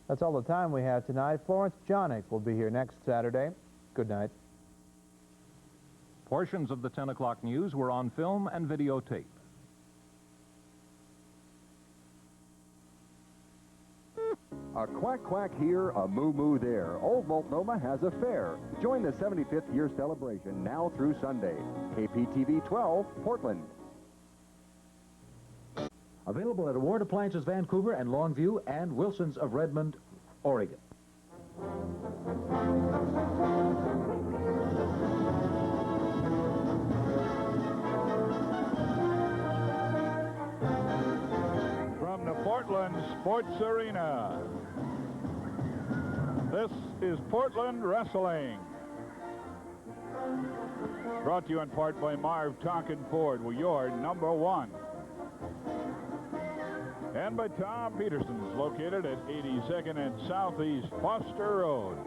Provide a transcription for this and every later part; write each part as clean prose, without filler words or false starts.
That's all the time we have tonight. Florence Jonick will be here next Saturday. Good night. Portions of the 10 o'clock news were on film and videotape. A quack quack here, a moo moo there. Old Multnomah has a fair. Join the 75th year celebration now through Sunday. KPTV 12, Portland. Available at Award Appliances Vancouver and Longview and Wilson's of Redmond, Oregon. From the Portland Sports Arena, this is Portland Wrestling. Brought to you in part by Marv Tonkin Ford, where you're number one. And by Tom Peterson's, located at 82nd and Southeast Foster Road.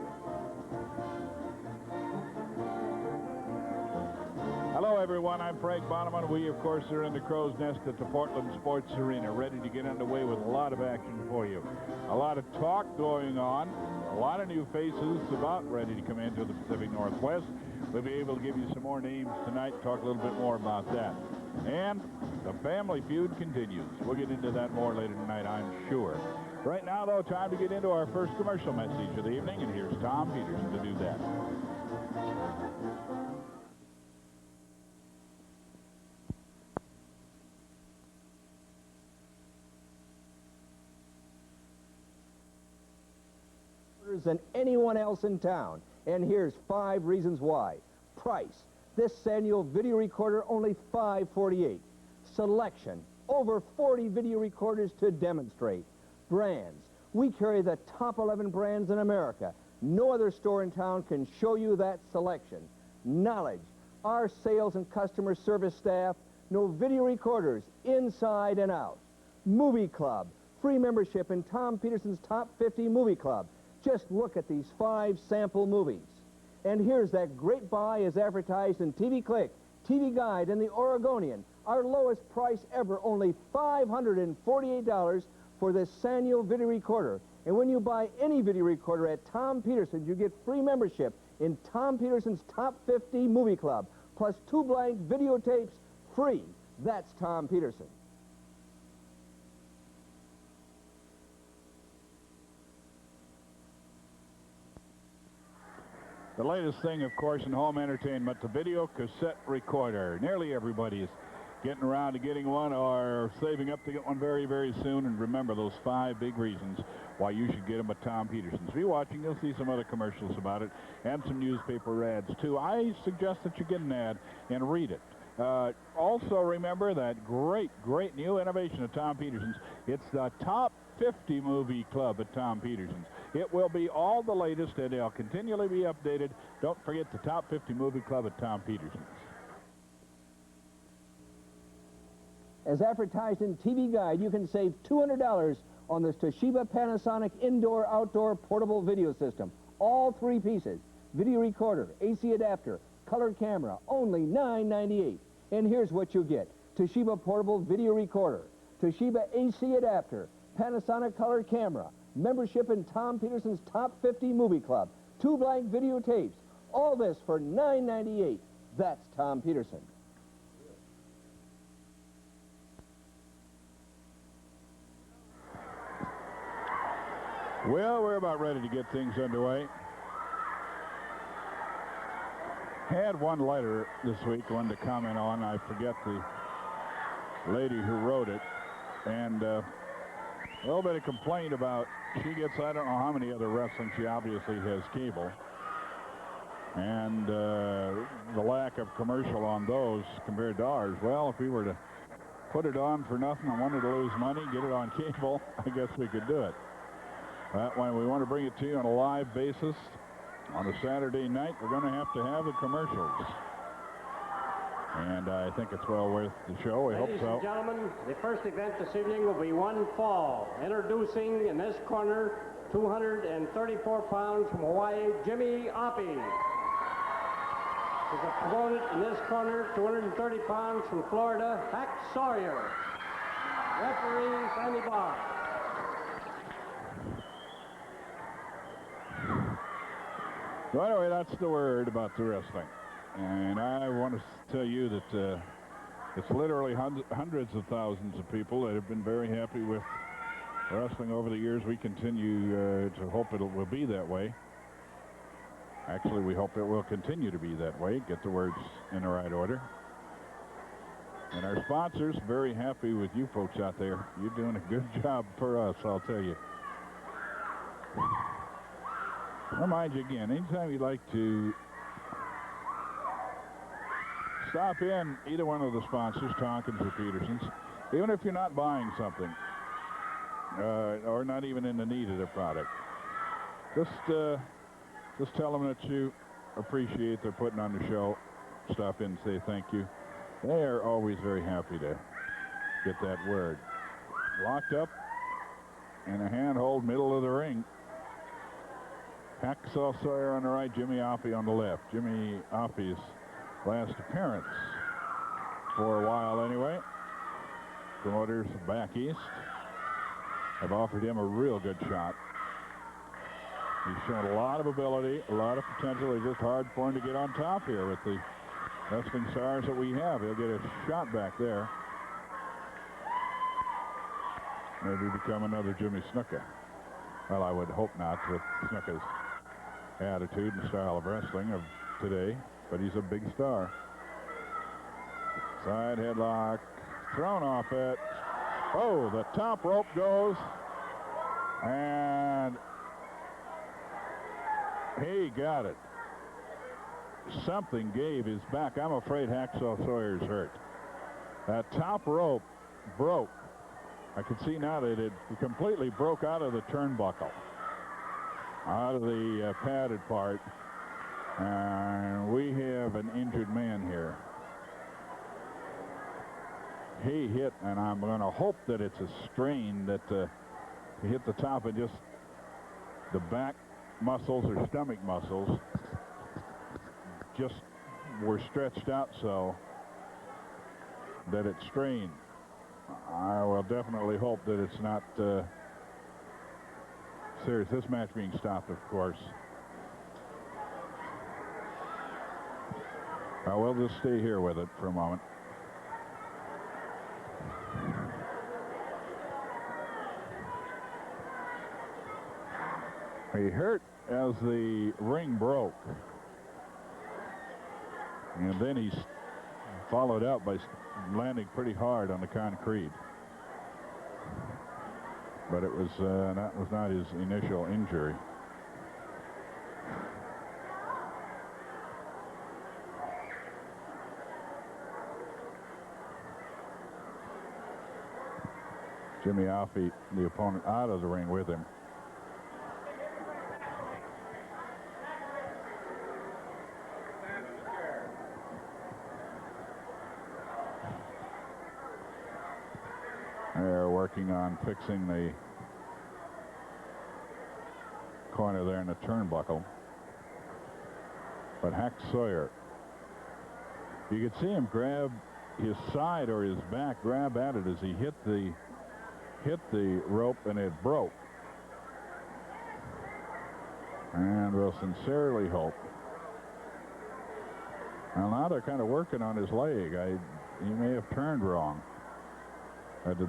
Hello, everyone. I'm Frank Bonneman. We, of course, are in the Crow's Nest at the Portland Sports Arena, ready to get underway with a lot of action for you. A lot of talk going on, a lot of new faces about ready to come into the Pacific Northwest. We'll be able to give you some more names tonight, talk a little bit more about that. And the family feud continues. We'll get into that more later tonight, I'm sure. Right now, though, time to get into our first commercial message of the evening, and here's Tom Peterson to do that. Than anyone else in town, and here's 5 reasons why. Price: this Sanyo video recorder only $548. Selection: over 40 video recorders to demonstrate. Brands: we carry the top 11 brands in America. No other store in town can show you that selection. Knowledge: our sales and customer service staff know video recorders inside and out. Movie Club: free membership in Tom Peterson's Top 50 Movie Club. Just look at these 5 sample movies. And here's that great buy as advertised in TV Click, TV Guide, and the Oregonian. Our lowest price ever, only $548 for this Sanyo video recorder. And when you buy any video recorder at Tom Peterson's, you get free membership in Tom Peterson's Top 50 Movie Club, plus 2 blank videotapes free. That's Tom Peterson. The latest thing, of course, in home entertainment, the video cassette recorder. Nearly everybody is getting around to getting one or saving up to get one very, very soon. And remember those 5 big reasons why you should get them at Tom Peterson's. If you're watching, you'll see some other commercials about it and some newspaper ads, too. I suggest that you get an ad and read it. Also, remember that great, great new innovation at Tom Peterson's. It's the Top 50 Movie Club at Tom Peterson's. It will be all the latest, and it'll continually be updated. Don't forget the Top 50 Movie Club at Tom Peterson's. As advertised in TV Guide, you can save $200 on this Toshiba Panasonic indoor-outdoor portable video system. All 3 pieces: video recorder, AC adapter, color camera, only $9.98. And here's what you get: Toshiba portable video recorder, Toshiba AC adapter, Panasonic color camera, membership in Tom Peterson's Top 50 Movie Club, 2 blank videotapes. All this for $9.98. That's Tom Peterson. Well, we're about ready to get things underway. Had one letter this week I wanted to comment on. I forget the lady who wrote it. And a little bit of complaint about, she gets, I don't know how many other wrestling, she obviously has cable. And the lack of commercial on those compared to ours. Well, if we were to put it on for nothing and wanted to lose money, get it on cable, I guess we could do it. That way, we want to bring it to you on a live basis. On a Saturday night, we're going to have the commercials. And I think it's well worth the show. We hope so. Ladies and gentlemen, the first event this evening will be one fall. Introducing in this corner, 234 pounds from Hawaii, Jimmy Oppie. His opponent in this corner, 230 pounds from Florida, Hack Sawyer. Referee, Sandy Barr. So anyway, that's the word about the wrestling. And I want to tell you that it's literally hundreds of thousands of people that have been very happy with wrestling over the years. We continue to hope it will be that way. Actually, we hope it will continue to be that way. Get the words in the right order. And our sponsors, very happy with you folks out there. You're doing a good job for us, I'll tell you. Remind you again, anytime you'd like to stop in either one of the sponsors, Tonkins or Peterson's, even if you're not buying something or not even in the need of their product, just tell them that you appreciate their putting on the show. Stop in and say thank you. They are always very happy to get that word. Locked up in a handhold, middle of the ring. Hacksaw Sawyer on the right, Jimmy Offey on the left. Jimmy Offey's last appearance, for a while anyway. Promoters back east have offered him a real good shot. He's shown a lot of ability, a lot of potential. It's just hard for him to get on top here with the wrestling stars that we have. He'll get a shot back there. Maybe become another Jimmy Snuka. Well, I would hope not with Snuka's attitude and style of wrestling of today, but he's a big star. Side headlock, thrown off it. Oh, the top rope goes, and he got it. Something gave his back. I'm afraid Hacksaw Sawyer's hurt. That top rope broke. I can see now that it completely broke out of the turnbuckle, out of the padded part, and we have an injured man here. He hit, and I'm going to hope that it's a strain, that he hit the top and just the back muscles or stomach muscles just were stretched out so that it strained. I will definitely hope that it's not serious. This match being stopped, of course. We'll just stay here with it for a moment. He hurt as the ring broke. And then he's followed out by landing pretty hard on the concrete. But it was that was not his initial injury. Jimmy Offey, the opponent, out of the ring with him. They're working on fixing the corner there in the turnbuckle. But Hack Sawyer, you could see him grab his side or his back, grab at it as he hit the rope, and it broke. And we'll sincerely hope. Well, now they're kind of working on his leg. He may have turned wrong.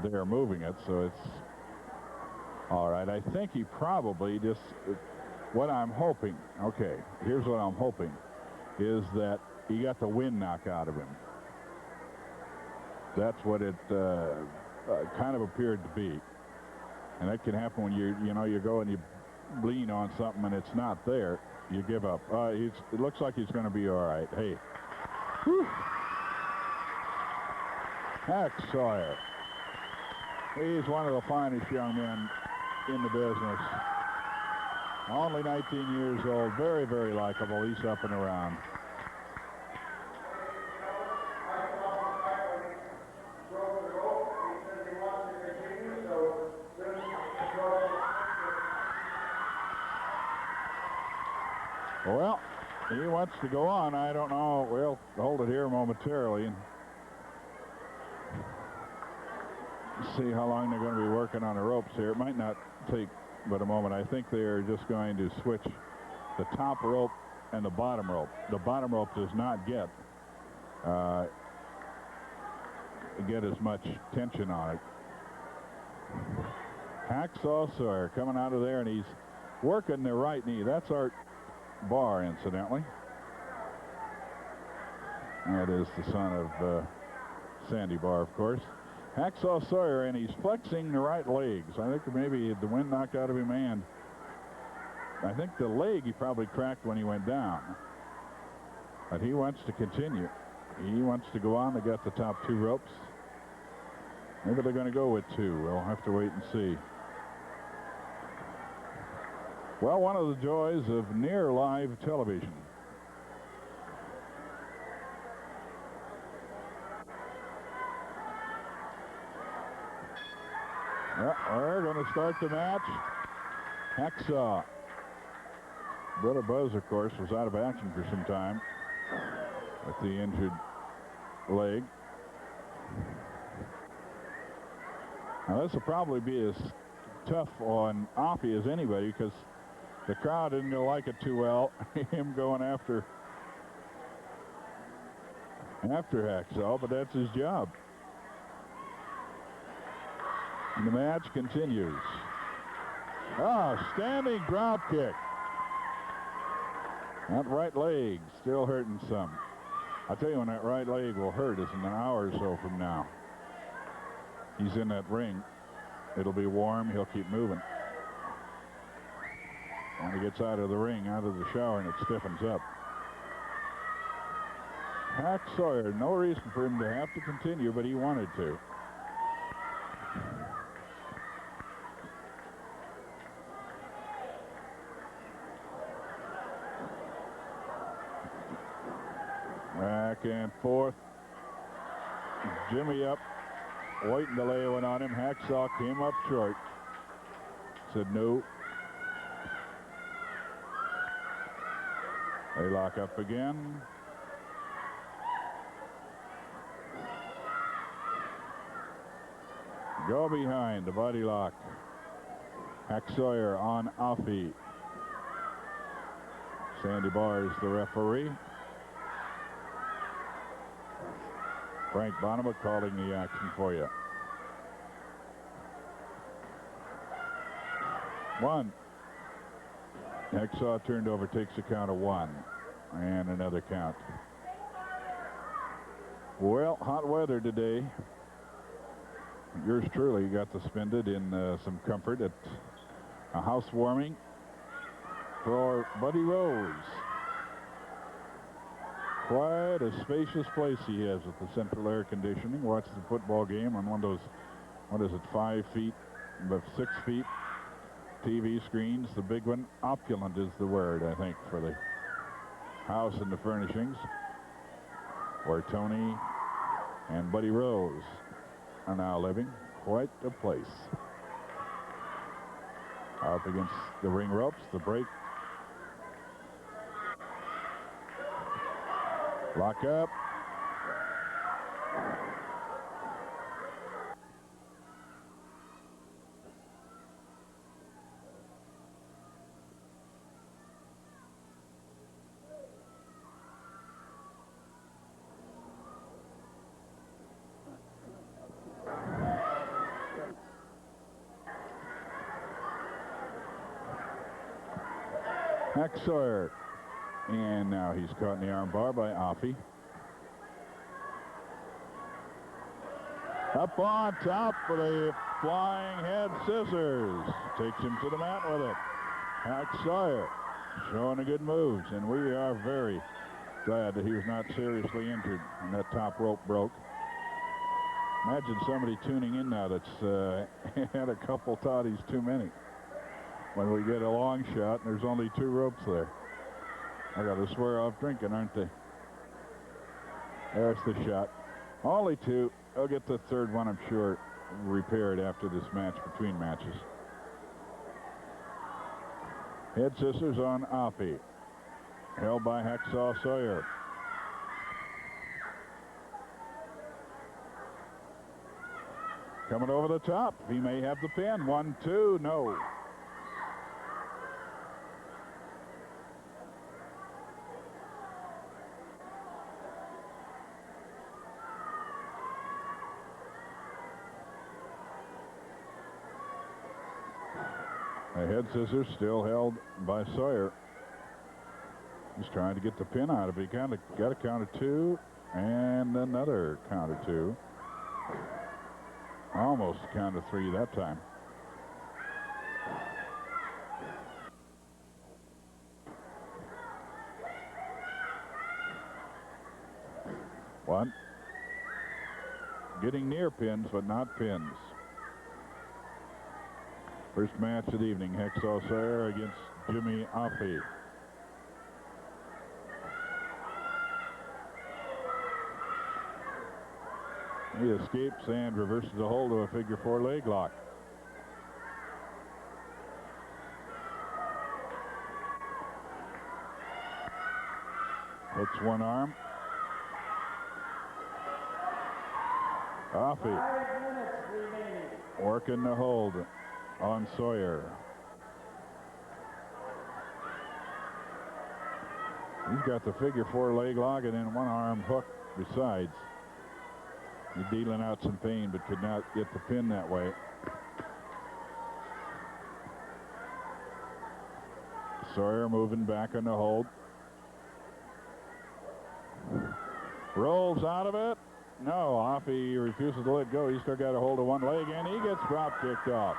They're moving it, so it's all right. I think he probably just, what I'm hoping, okay, here's what I'm hoping, is that he got the wind knocked out of him. That's what it kind of appeared to be. And that can happen when you go and you lean on something and it's not there. You give up. It looks like he's going to be all right. Hey. Whew. Hack Sawyer. He's one of the finest young men in the business. Only 19 years old. Very, very likable. He's up and around. Well, he wants to go on. I don't know. We'll hold it here momentarily and see how long they're going to be working on the ropes here. It might not take but a moment. I think they're just going to switch the top rope and the bottom rope. The bottom rope does not get as much tension on it. Hacksaw Sawyer coming out of there, and he's working the right knee. That's Art Barr, incidentally. That is the son of Sandy Barr, of course. Hacksaw Sawyer, and he's flexing the right leg. So I think maybe the wind knocked out of him, and I think the leg he probably cracked when he went down. But he wants to continue. He wants to go on. They got the top 2 ropes. Maybe they're going to go with 2. We'll have to wait and see. Well, one of the joys of near live television. Yeah, we're going to start the match. Hacksaw. Brother Buzz, of course, was out of action for some time with the injured leg. Now, this will probably be as tough on Offie as anybody, because the crowd isn't going to like it too well. Him going after Hacksaw, but that's his job. And the match continues. Standing drop kick. That right leg still hurting some. I'll tell you when that right leg will hurt is in an hour or so from now. He's in that ring. It'll be warm. He'll keep moving. When he gets out of the ring, out of the shower, and it stiffens up. Hack Sawyer, no reason for him to have to continue, but he wanted to. Back and forth. Jimmy up, waiting to lay one on him. Hacksaw came up short. Said no. They lock up again. Go behind, the body lock. Hack Sawyer on Offie. Sandy Barr is the referee. Frank Bonema calling the action for you. 1. Hacksaw turned over, takes a count of 1. And another count. Well, hot weather today. Yours truly got suspended in some comfort at a housewarming for Buddy Rose. Quite a spacious place he has with the central air conditioning. Watched the football game on one of those, what is it, 5 feet, but 6 feet TV screens. The big one, opulent is the word, I think, for the house and the furnishings, where Tony and Buddy Rose are now living. Quite a place. Up against the ring ropes, the break. Lock up. Hack Sawyer. And now he's caught in the arm bar by Offie. Up on top for the flying head scissors. Takes him to the mat with it. Hack Sawyer showing the good moves, and we are very glad that he was not seriously injured and that top rope broke. Imagine somebody tuning in now that's had a couple toddies too many. When we get a long shot, and there's only 2 ropes there. I got to swear off drinking, aren't they? There's the shot. Only 2. I'll get the third one, I'm sure, repaired after this match, between matches. Head scissors on Offie. Held by Hacksaw Sawyer. Coming over the top. He may have the pin. 1, 2, no. A head scissors still held by Sawyer. He's trying to get the pin out of it. He got a count of 2 and another count of 2. Almost a count of 3 that time. One. Getting near pins, but not pins. First match of the evening, Hacksaw Sawyer against Jimmy Offey. He escapes and reverses the hold of a figure 4 leg lock. Hooks one arm. Offey working the hold on Sawyer. He's got the figure 4 leg lock and then one arm hook besides. He's dealing out some pain, but could not get the pin that way. Sawyer moving back on the hold. Rolls out of it. No, Offey refuses to let go. He's still got a hold of one leg, and he gets drop kicked off.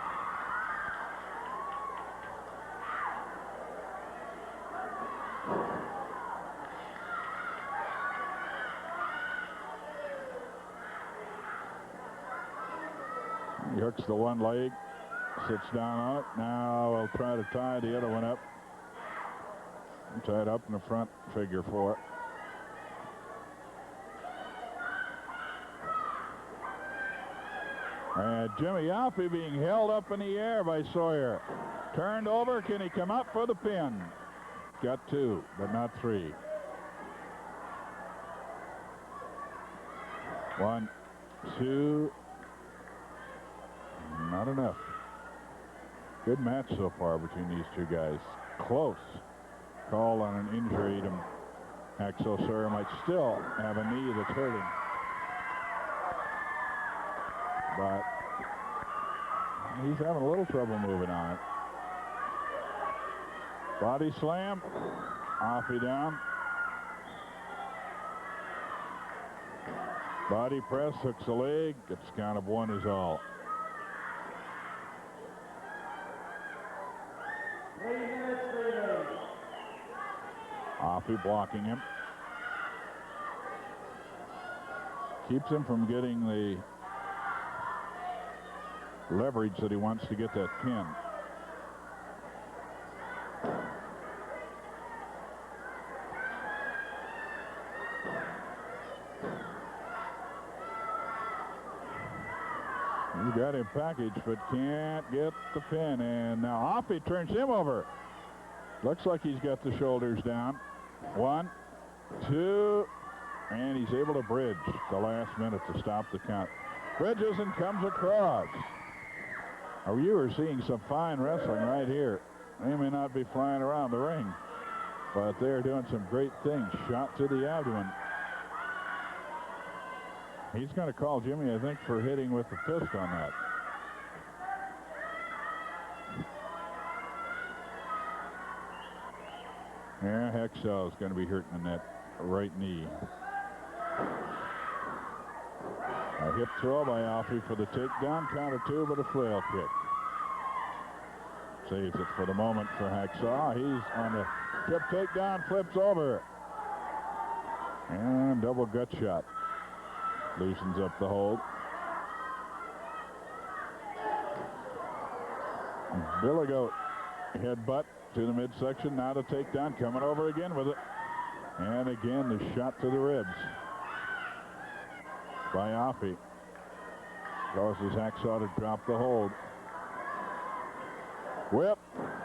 He hooks the one leg, sits down on it. Now he'll try to tie the other one up. Tied up in the front, figure 4. And Jimmy Offey being held up in the air by Sawyer. Turned over. Can he come up for the pin? Got 2, but not 3. 1, 2. Not enough. Good match so far between these two guys. Close call on an injury to Hacksaw Sawyer. Might still have a knee that's hurting. But he's having a little trouble moving on it. Body slam. Offey down. Body press, hooks the leg. Gets a count of 1 is all. 3 minutes remaining. Offey blocking him. Keeps him from getting the leverage that he wants to get that pin. He's got him packaged, but can't get the pin. And now Offey turns him over. Looks like he's got the shoulders down. 1, 2, and he's able to bridge the last minute to stop the count. Bridges and comes across. Oh, you are seeing some fine wrestling right here. They may not be flying around the ring, but they're doing some great things. Shot to the abdomen. He's going to call Jimmy, I think, for hitting with the fist on that. Yeah, Hacksaw is going to be hurting in that right knee. A hip throw by Offey for the takedown. Count of 2, but a flail kick. Saves it for the moment for Hacksaw. He's on the hip takedown, flips over. And double gut shot. Loosens up the hold. Billy Goat headbutt to the midsection. Now the takedown, coming over again with it. And again the shot to the ribs by Offey. Causes Hacksaw to drop the hold. Whip.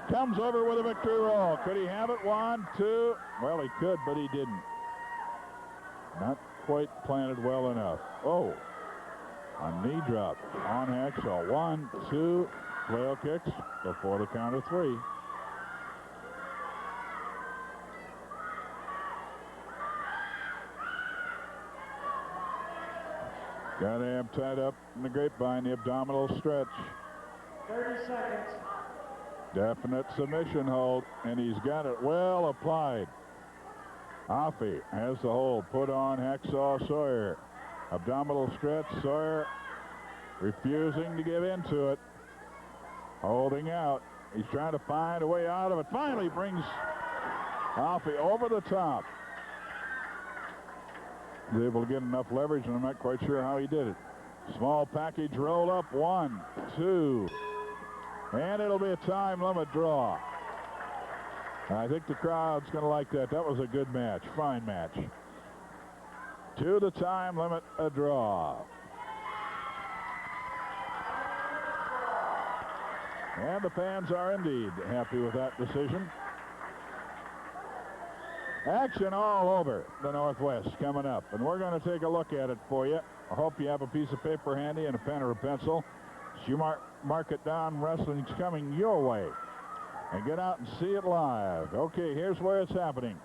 Comes over with a victory roll. Could he have it? 1, 2. Well, he could, but he didn't. Not quite planted well enough. Oh, a knee drop on Hacksaw. 1, 2, flail kicks before the count of 3. Got him tied up in the grapevine, the abdominal stretch. 30 seconds. Definite submission hold, and he's got it well applied. Offie has the hold. Put on hacksaw Sawyer. Abdominal stretch. Sawyer refusing to give into it. Holding out. He's trying to find a way out of it. Finally brings Offie over the top. Was able to get enough leverage, and I'm not quite sure how he did it. Small package roll up. 1, 2. And it'll be a time limit draw. I think the crowd's going to like that. That was a good match. Fine match. To the time limit, a draw. And the fans are indeed happy with that decision. Action all over the Northwest coming up, and we're going to take a look at it for you. I hope you have a piece of paper handy and a pen or a pencil. So you mark it down. Wrestling's coming your way. And get out and see it live. Okay, here's where it's happening.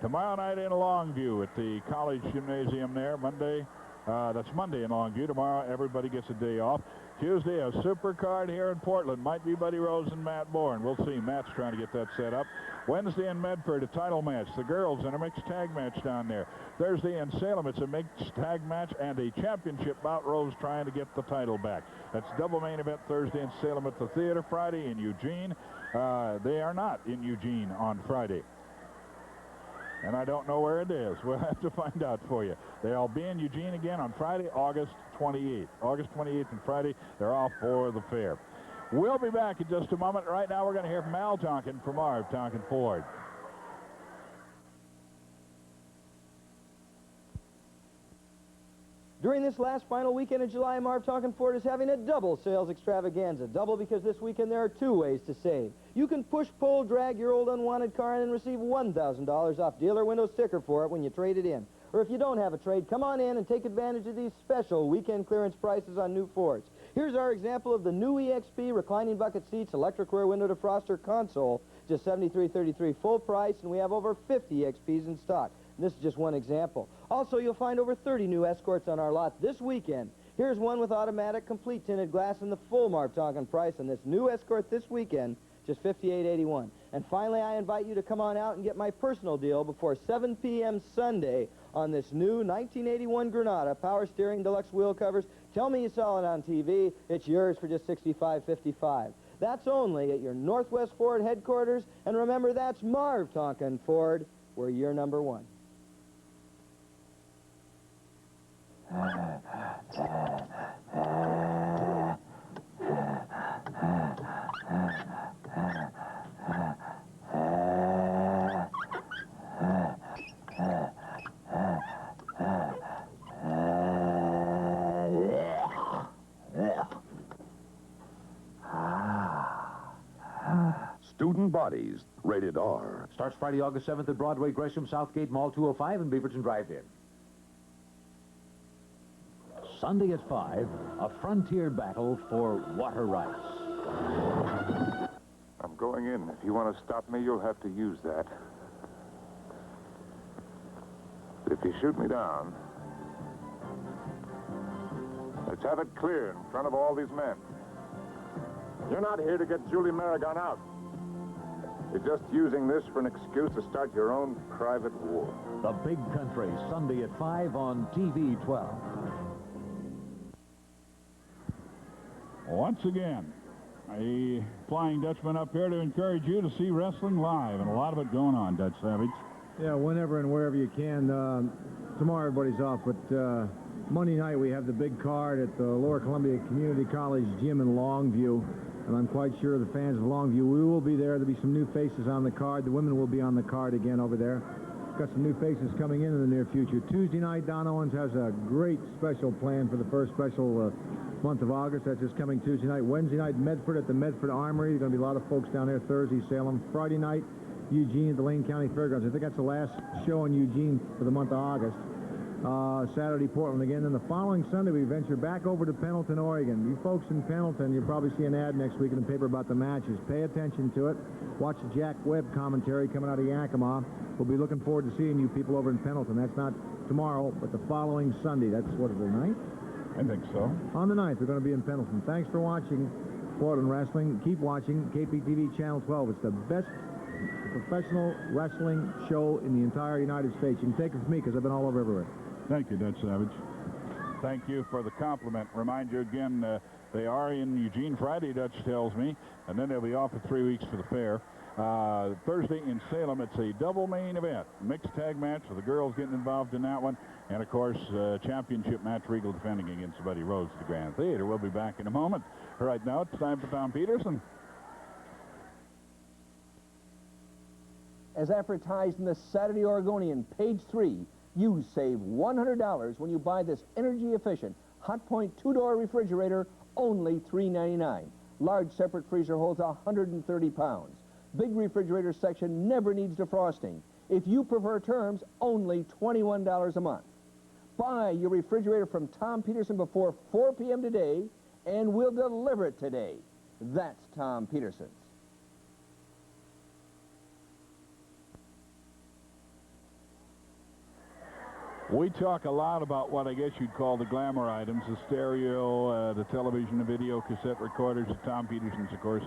Tomorrow night in Longview at the College Gymnasium there. Monday, that's Monday in Longview. Tomorrow, everybody gets a day off. Tuesday, a super card here in Portland. Might be Buddy Rose and Matt Bourne. We'll see. Matt's trying to get that set up. Wednesday in Medford, a title match. The girls in a mixed tag match down there. Thursday in Salem, it's a mixed tag match and a championship bout. Rose trying to get the title back. That's double main event Thursday in Salem at the theater. Friday in Eugene. They are not in Eugene on Friday. And I don't know where it is. We'll have to find out for you. They'll be in Eugene again on Friday, August 28th. August 28th and Friday, they're off for the fair. We'll be back in just a moment. Right now, we're going to hear from Al Tonkin from Marv Tonkin Ford. During this last final weekend of July, Marv Tonkin Ford is having a double sales extravaganza. Double because this weekend there are 2 ways to save. You can push, pull, drag your old unwanted car in and receive $1,000 off dealer window sticker for it when you trade it in. Or if you don't have a trade, come on in and take advantage of these special weekend clearance prices on new Fords. Here's our example of the new EXP reclining bucket seats, electric rear window defroster console, just $73.33 full price, and we have over 50 EXPs in stock. This is just one example. Also, you'll find over 30 new Escorts on our lot this weekend. Here's one with automatic, complete tinted glass and the full Marv Tonkin price on this new Escort this weekend, just $58.81. And finally, I invite you to come on out and get my personal deal before 7 p.m. Sunday on this new 1981 Granada power steering deluxe wheel covers. Tell me you saw it on TV. It's yours for just $65.55. That's only at your Northwest Ford headquarters. And remember, that's Marv Tonkin Ford, where you're number one. Student Bodies, rated R. Starts Friday, August 7th at Broadway, Gresham, Southgate Mall 205, and Beaverton Drive-In. Sunday at 5, a frontier battle for water rights. I'm going in. If you want to stop me, you'll have to use that. But if you shoot me down, let's have it clear in front of all these men. You're not here to get Julie Marigon out. You're just using this for an excuse to start your own private war. The Big Country, Sunday at 5 on TV 12. Once again, a Flying Dutchman up here to encourage you to see wrestling live, and a lot of it going on, Dutch Savage. Yeah, whenever and wherever you can. Tomorrow everybody's off, but Monday night we have the big card at the Lower Columbia Community College Gym in Longview, and I'm quite sure the fans of Longview, we will be there. There'll be some new faces on the card. The women will be on the card again over there. Got some new faces coming in the near future. Tuesday night, Don Owens has a great special plan for the first special month of August. That's just coming Tuesday night. Wednesday night, Medford at the Medford Armory. There's going to be a lot of folks down there. Thursday, Salem. Friday night, Eugene at the Lane County Fairgrounds. I think that's the last show in Eugene for the month of August. Saturday, Portland again. Then the following Sunday, we venture back over to Pendleton, Oregon. You folks in Pendleton, you'll probably see an ad next week in the paper about the matches. Pay attention to it. Watch the Jack Webb commentary coming out of Yakima. We'll be looking forward to seeing you people over in Pendleton. That's not tomorrow, but the following Sunday. That's, what is it, the 9th? I think so. On the 9th, we're going to be in Pendleton. Thanks for watching. Portland wrestling. Keep watching KPTV Channel 12. It's the best professional wrestling show in the entire United States. You can take it from me because I've been all over everywhere. Thank you, Dutch Savage. Thank you for the compliment. Remind you again, they are in Eugene Friday, Dutch tells me, and then they'll be off for 3 weeks for the fair. Thursday in Salem, it's a double main event. Mixed tag match with the girls getting involved in that one. And, of course, championship match, Regal defending against Buddy Rhodes at the Grand Theater. We'll be back in a moment. Right now, it's time for Tom Peterson. As advertised in the Saturday Oregonian, page 3, you save $100 when you buy this energy-efficient Hotpoint 2-door refrigerator, only $3.99. Large separate freezer holds 130 pounds. Big refrigerator section never needs defrosting. If you prefer terms, only $21 a month. Buy your refrigerator from Tom Peterson before 4 p.m. today, and we'll deliver it today. That's Tom Peterson's. We talk a lot about what I guess you'd call the glamour items, the stereo, the television, the video, cassette recorders, the Tom Petersons, of course.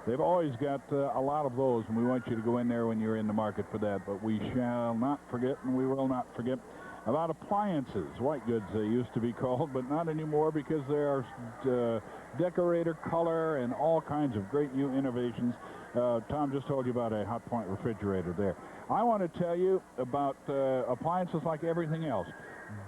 They've always got a lot of those, and we want you to go in there when you're in the market for that. But we shall not forget, and we will not forget, about appliances. White goods, they used to be called, but not anymore because there are decorator, color, and all kinds of great new innovations. Tom just told you about a Hotpoint refrigerator there. I want to tell you about appliances like everything else.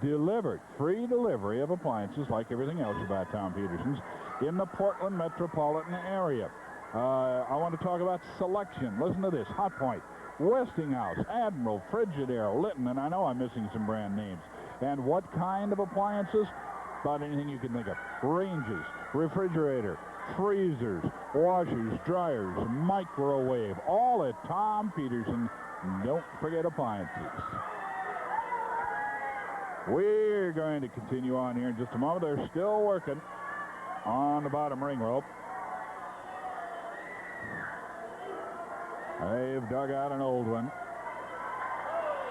Delivered, free delivery of appliances like everything else about Tom Peterson's in the Portland metropolitan area. I want to talk about selection. Listen to this. Hotpoint, Westinghouse, Admiral, Frigidaire, Litton, and I know I'm missing some brand names. And what kind of appliances? About anything you can think of. Ranges, refrigerator, freezers, washers, dryers, microwave, all at Tom Peterson. Don't forget appliances. We're going to continue on here in just a moment. They're still working on the bottom ring rope. They've dug out an old one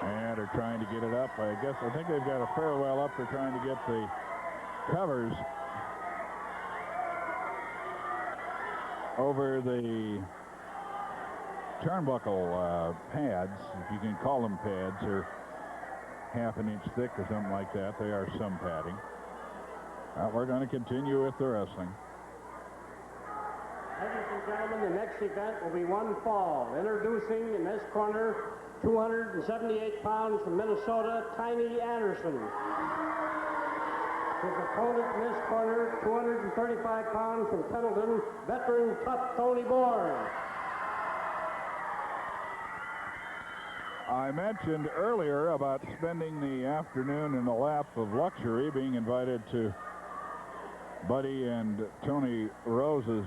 and are trying to get it up. I think they've got a farewell up. They're trying to get the covers over the turnbuckle pads, if you can call them pads. They're half an inch thick or something like that. They are some padding. We're going to continue with the wrestling. Ladies and gentlemen, the next event will be one fall. Introducing in this corner, 278 pounds from Minnesota, Tiny Anderson. His opponent in this corner, 235 pounds from Pendleton, veteran tough Tony Bourne. I mentioned earlier about spending the afternoon in the lap of luxury, being invited to Buddy and Tony Rose's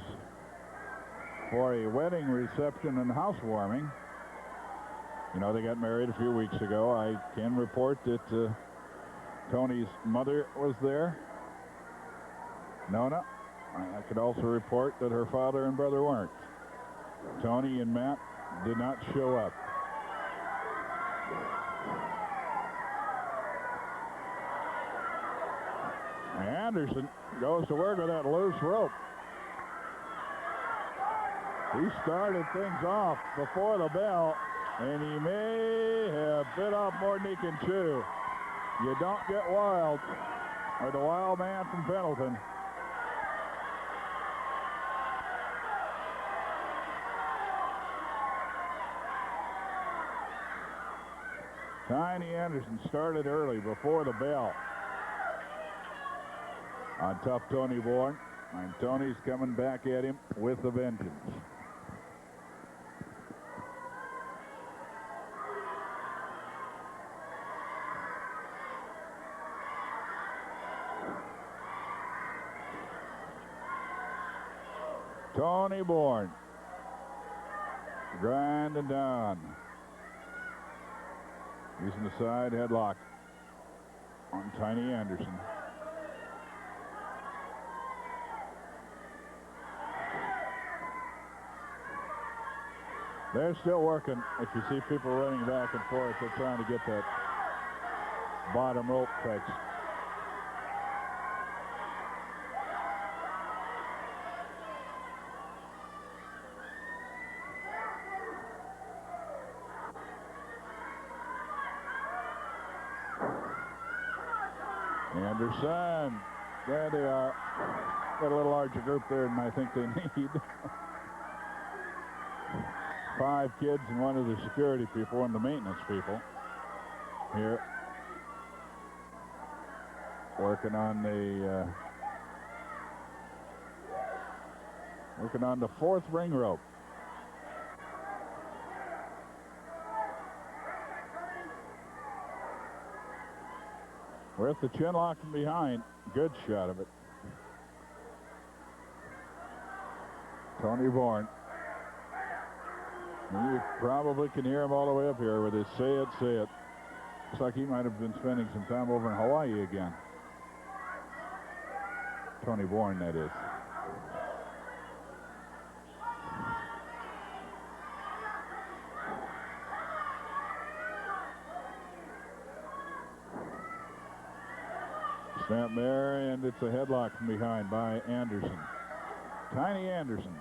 for a wedding reception and housewarming. You know, they got married a few weeks ago. I can report that Tony's mother was there, Nona. I could also report that her father and brother weren't. Tony and Matt did not show up. Anderson goes to work with that loose rope. He started things off before the bell, and he may have bit off more than he can chew. You don't get wild, or the wild man from Pendleton. Tiny Anderson started early before the bell on tough Tony Bourne, and Tony's coming back at him with a vengeance. Tony Bourne grinding down, using the side headlock on Tiny Anderson. They're still working. If you see people running back and forth, they're trying to get that bottom rope fixed. Anderson. There they are. Got a little larger group there than I think they need. 5 kids and one of the security people and the maintenance people here. Working on the 4th ring rope. With the chin lock from behind. Good shot of it. Tony Bourne. You probably can hear him all the way up here with his say it, say it. Looks like he might have been spending some time over in Hawaii again. Tony Bourne, that is. Snap there, and it's a headlock from behind by Anderson. Tiny Anderson.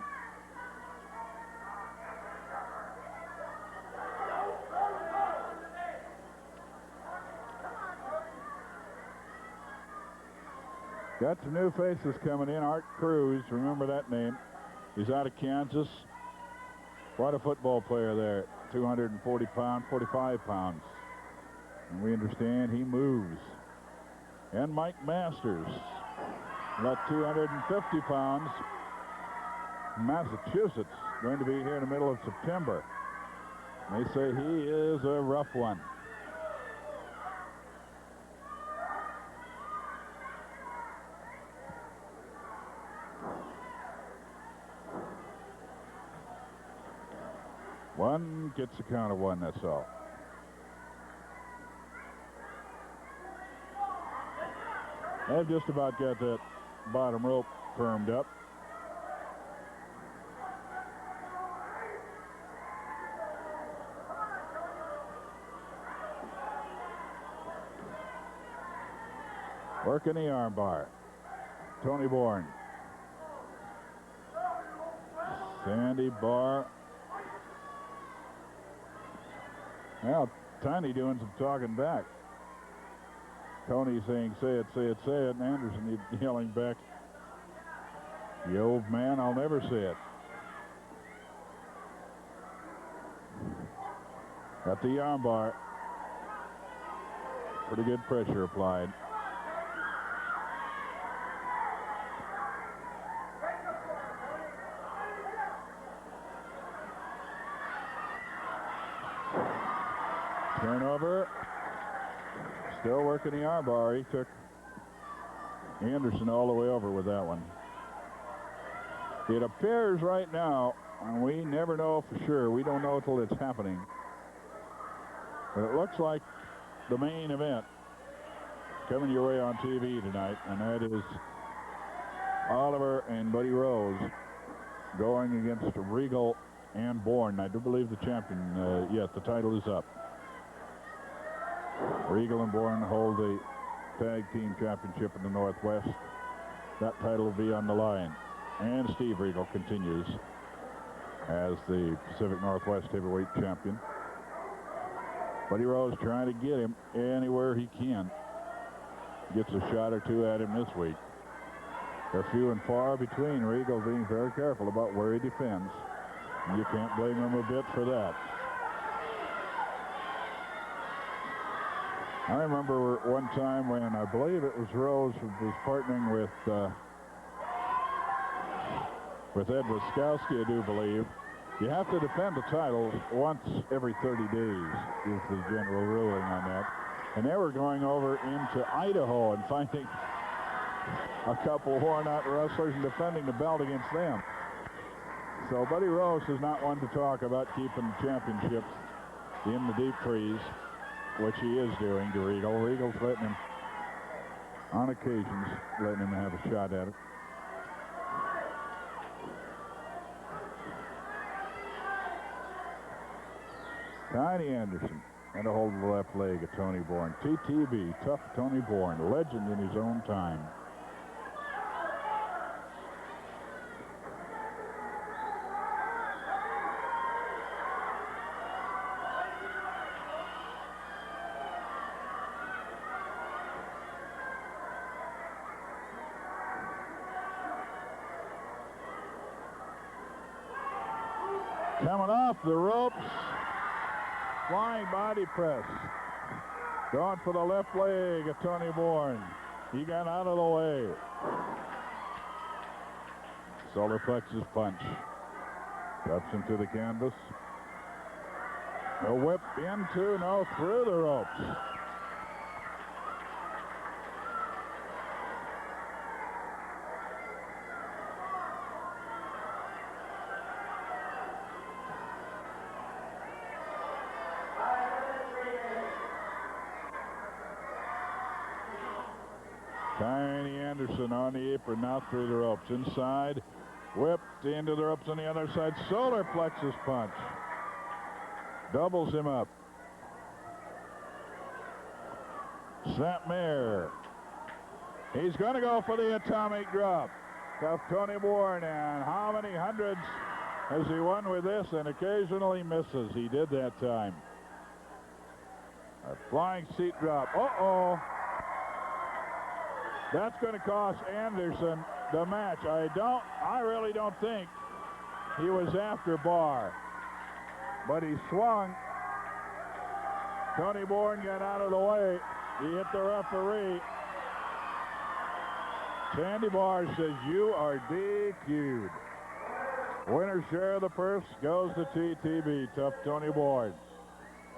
Got some new faces coming in. Art Cruz, remember that name. He's out of Kansas. Quite a football player there. 240 pounds, 45 pounds. And we understand he moves. And Mike Masters, about 250 pounds. Massachusetts, going to be here in the middle of September. They say he is a rough one. One gets a count of 1, that's all. They've just about got that bottom rope firmed up. Working the armbar. Tony Bourne. Sandy Barr. Now, Tiny doing some talking back. Tony saying, say it, say it, say it. And Anderson yelling back, you old man, I'll never say it. Got the armbar. Pretty good pressure applied. Turnover. Still working the armbar. He took Anderson all the way over with that one. It appears right now, and we never know for sure. We don't know until it's happening. But it looks like the main event coming your way on TV tonight, and that is Oliver and Buddy Rose going against Regal and Bourne. I do believe the champion, yes, the title is up. Regal and Bourne hold the tag team championship in the Northwest. That title will be on the line. And Steve Regal continues as the Pacific Northwest heavyweight champion. Buddy Rose trying to get him anywhere he can. Gets a shot or two at him this week. They're few and far between. Regal being very careful about where he defends. And you can't blame him a bit for that. I remember one time when I believe it was Rose who was partnering with Ed Wiskowski, I do believe. You have to defend the title once every 30 days is the general ruling on that. And they were going over into Idaho and finding a couple worn-out wrestlers and defending the belt against them. So Buddy Rose is not one to talk about keeping championships in the deep freeze, which he is doing to Regal. Regal's letting him, on occasions, letting him have a shot at it. Tiny Anderson and a hold of the left leg of Tony Bourne. TTB, tough Tony Bourne, legend in his own time. Coming off the ropes. Flying body press. Going for the left leg of Tony Bourne. He got out of the way. Solar plexus punch. Drops into the canvas. A whip into, no, through the ropes. Tiny Anderson on the apron, now through the ropes. Inside, whipped into the ropes on the other side. Solar plexus punch. Doubles him up. Snapmare. He's going to go for the atomic drop. Tough Tony Bourne, and how many hundreds has he won with this? And occasionally misses. He did that time. A flying seat drop. Uh-oh. That's going to cost Anderson the match. I really don't think he was after Barr. But he swung. Tony Bourne got out of the way. He hit the referee. Sandy Barr says, you are DQ'd. Winner's share of the purse goes to TTB, Tough Tony Bourne.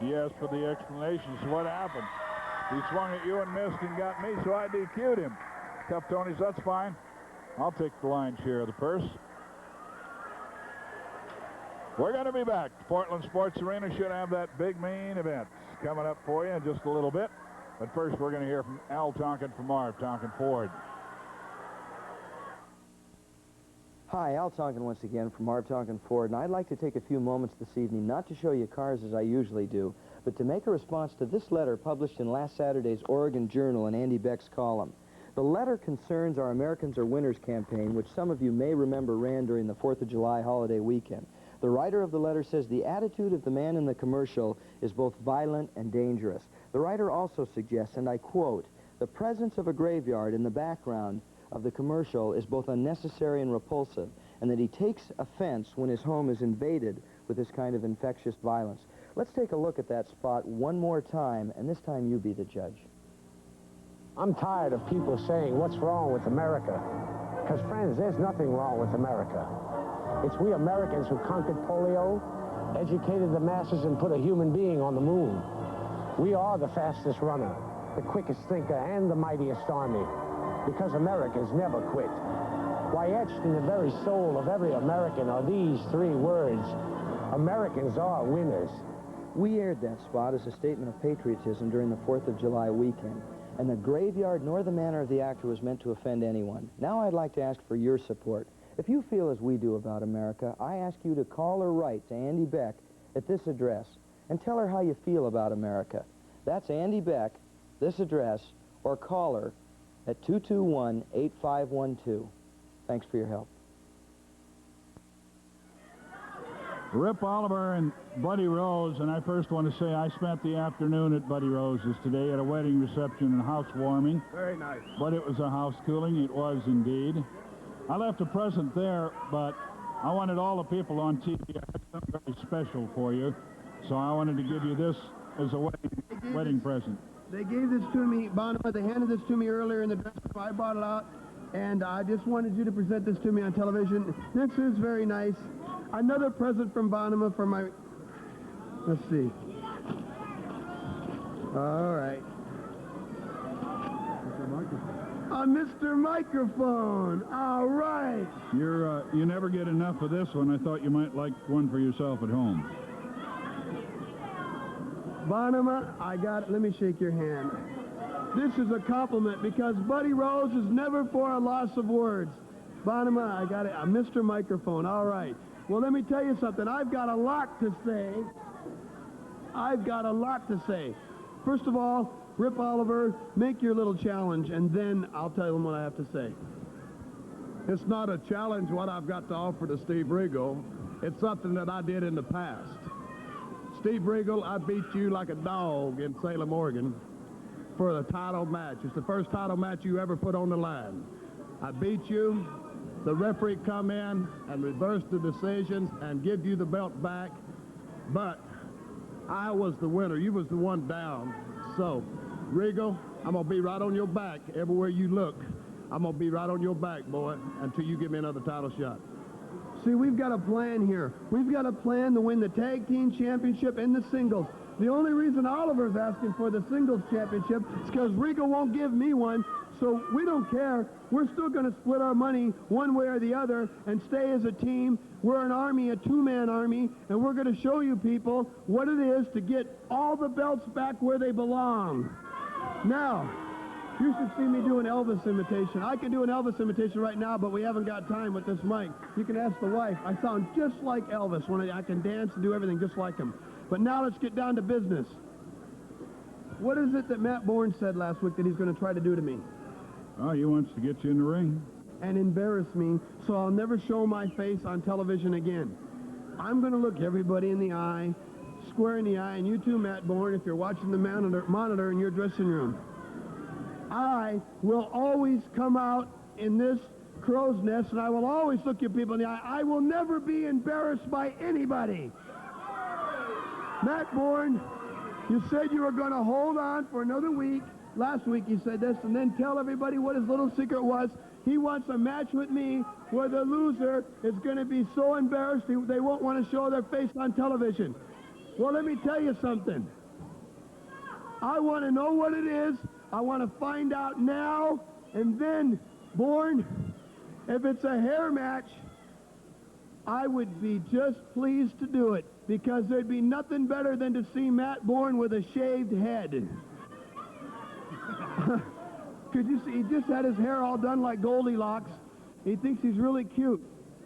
He asked for the explanations. What happened? He swung at you and missed and got me, so I DQ'd him. Tough Tony's, that's fine. I'll take the lion's share of the purse. We're going to be back. Portland Sports Arena should have that big main event coming up for you in just a little bit. But first, we're going to hear from Al Tonkin from Marv Tonkin Ford. Hi, Al Tonkin once again from Marv Tonkin Ford, and I'd like to take a few moments this evening not to show you cars as I usually do, but to make a response to this letter published in last Saturday's Oregon Journal in Andy Beck's column. The letter concerns our Americans Are Winners campaign, which some of you may remember ran during the 4th of July holiday weekend. The writer of the letter says the attitude of the man in the commercial is both violent and dangerous. The writer also suggests, and I quote, the presence of a graveyard in the background of the commercial is both unnecessary and repulsive, and that he takes offense when his home is invaded with this kind of infectious violence. Let's take a look at that spot one more time, and this time you be the judge. I'm tired of people saying, what's wrong with America? Because, friends, there's nothing wrong with America. It's we Americans who conquered polio, educated the masses, and put a human being on the moon. We are the fastest runner, the quickest thinker, and the mightiest army, because Americans never quit. Why, etched in the very soul of every American are these three words: Americans are winners. We aired that spot as a statement of patriotism during the 4th of July weekend, and the graveyard nor the manner of the actor was meant to offend anyone. Now I'd like to ask for your support. If you feel as we do about America, I ask you to call or write to Andy Beck at this address and tell her how you feel about America. That's Andy Beck, this address, or call her at 221-8512. Thanks for your help. Rip Oliver and Buddy Rose, and I first want to say I spent the afternoon at Buddy Rose's today at a wedding reception and housewarming. Very nice. But it was a house cooling. It was indeed. I left a present there, but I wanted all the people on TV. I had something very special for you, so I wanted to give you this as a wedding present. They gave this to me, Bonema. They handed this to me earlier in the dress room. I brought it out, and I just wanted you to present this to me on television. This is very nice. Another present from Bonema for my... Let's see. All right. Mr. Microphone. All right. You never get enough of this one. I thought you might like one for yourself at home. Bonema, I got it. Let me shake your hand. This is a compliment because Buddy Rose is never for a loss of words. Bonema, I got it. Mr. Microphone. All right. Well, let me tell you something. I've got a lot to say. First of all, Rip Oliver, make your little challenge, and then I'll tell them what I have to say. It's not a challenge what I've got to offer to Steve Regal. It's something that I did in the past. Steve Regal, I beat you like a dog in Salem, Oregon for the title match. It's the first title match you ever put on the line. I beat you, the referee come in and reverse the decisions and give you the belt back. But I was the winner. You was the one down. So, Regal, I'm going to be right on your back everywhere you look. I'm going to be right on your back, boy, until you give me another title shot. See, we've got a plan here. We've got a plan to win the tag team championship and the singles. The only reason Oliver's asking for the singles championship is because Regal won't give me one, so we don't care. We're still going to split our money one way or the other and stay as a team. We're an army, a two-man army, and we're going to show you people what it is to get all the belts back where they belong. Now, you should see me do an Elvis imitation. I can do an Elvis imitation right now, but we haven't got time with this mic. You can ask the wife. I sound just like Elvis when I can dance and do everything just like him. But now let's get down to business. What is it that Matt Bourne said last week that he's going to try to do to me? Oh, he wants to get you in the ring. And embarrass me, so I'll never show my face on television again. I'm going to look everybody in the eye, square in the eye, and you too, Matt Bourne, if you're watching the monitor in your dressing room. I will always come out in this crow's nest, and I will always look you people in the eye. I will never be embarrassed by anybody. Matt Bourne, you said you were going to hold on for another week. Last week you said this, and then tell everybody what his little secret was. He wants a match with me where the loser is going to be so embarrassed they won't want to show their face on television. Well, let me tell you something. I want to know what it is. I want to find out now, and then, Bourne, if it's a hair match, I would be just pleased to do it, because there'd be nothing better than to see Matt Bourne with a shaved head. Could you see, he just had his hair all done like Goldilocks. He thinks he's really cute.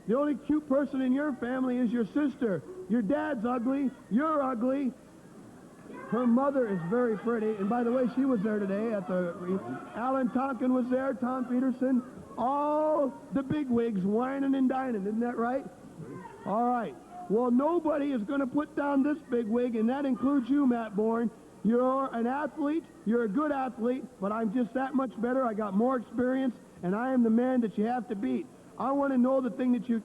The only cute person in your family is your sister. Your dad's ugly, you're ugly. Her mother is very pretty, and by the way, she was there today at the... Alan Tonkin was there, Tom Peterson, all the bigwigs whining and dining, isn't that right? All right. Well, nobody is going to put down this bigwig, and that includes you, Matt Bourne. You're an athlete, you're a good athlete, but I'm just that much better. I got more experience, and I am the man that you have to beat. I want to know the thing that you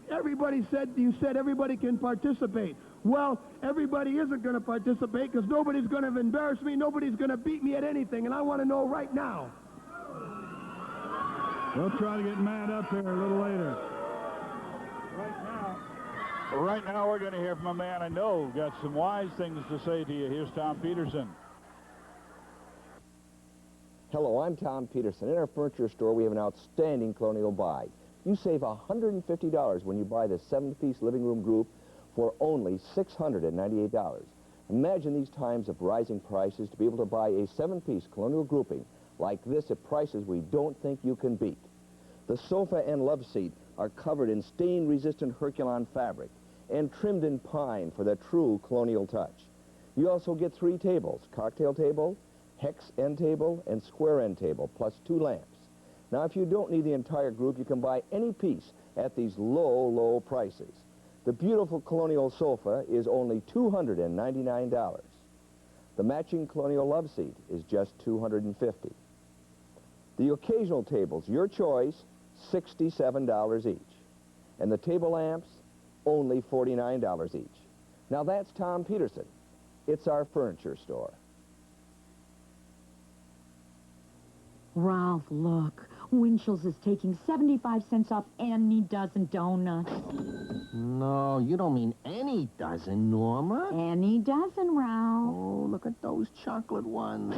said everybody can participate. Well, everybody isn't going to participate because nobody's going to embarrass me, nobody's going to beat me at anything, and I want to know right now. We'll try to get Matt up there a little later. Right now we're going to hear from a man I know got some wise things to say to you. Here's Tom Peterson. Hello, I'm Tom Peterson. In our furniture store, we have an outstanding colonial buy. You save $150 when you buy the 7-piece living room group for only $698. Imagine these times of rising prices to be able to buy a 7-piece colonial grouping like this at prices we don't think you can beat. The sofa and love seat are covered in stain-resistant Herculon fabric and trimmed in pine for the true colonial touch. You also get 3 tables, cocktail table, hex end table, and square end table, plus 2 lamps. Now, if you don't need the entire group, you can buy any piece at these low, low prices. The beautiful colonial sofa is only $299. The matching colonial love seat is just $250. The occasional tables, your choice, $67 each. And the table lamps, only $49 each. Now that's Tom Peterson. It's our furniture store. Ralph, look. Winchell's is taking 75 cents off any dozen donuts. No, you don't mean any dozen, Norma. Any dozen, Ralph. Oh, look at those chocolate ones.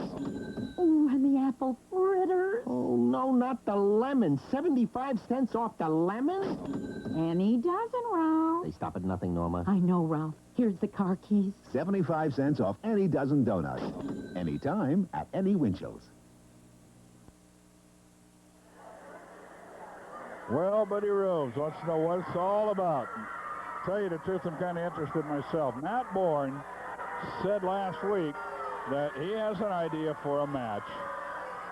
Ooh, and the apple fritters. Oh, no, not the lemon. 75 cents off the lemon? Any dozen, Ralph. They stop at nothing, Norma. I know, Ralph. Here's the car keys. 75 cents off any dozen donuts. Anytime at any Winchell's. Well, Buddy Rose wants to know what it's all about. Tell you the truth, I'm kind of interested myself. Matt Bourne said last week that he has an idea for a match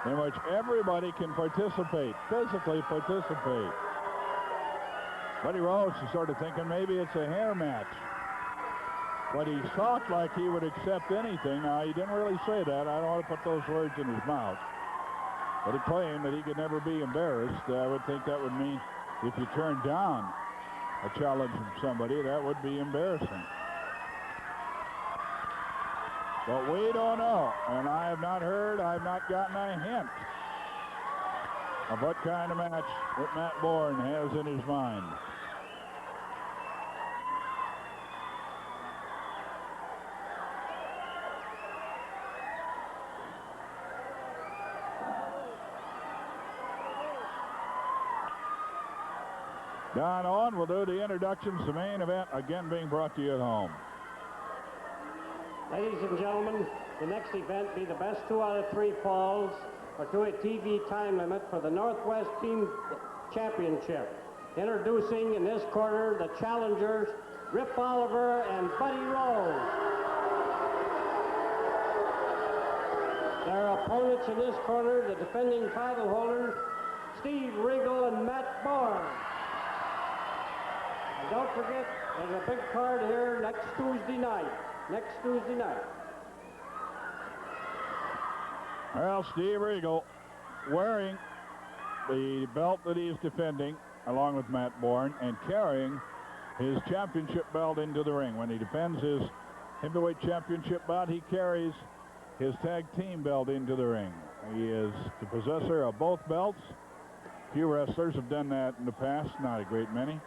in which everybody can participate, physically participate. Buddy Rose is sort of thinking maybe it's a hair match. But he talked like he would accept anything. Now, he didn't really say that. I don't want to put those words in his mouth. But he claimed that he could never be embarrassed. I would think that would mean if you turn down a challenge from somebody, that would be embarrassing. But we don't know, and I have not heard, I have not gotten a hint of what kind of match that Matt Bourne has in his mind. Don Owen will do the introductions, the main event again being brought to you at home. Ladies and gentlemen, the next event be the best 2 out of 3 falls or to a TV time limit for the Northwest Team Championship. Introducing in this corner the challengers, Rip Oliver and Buddy Rose. Their opponents in this corner, the defending title holders, Steve Regal and Matt Bourne. And don't forget, there's a big card here next Tuesday night. Well, Steve Regal wearing the belt that he's defending along with Matt Bourne and carrying his championship belt into the ring. When he defends his heavyweight championship bout, he carries his tag team belt into the ring. He is the possessor of both belts. Few wrestlers have done that in the past, not a great many.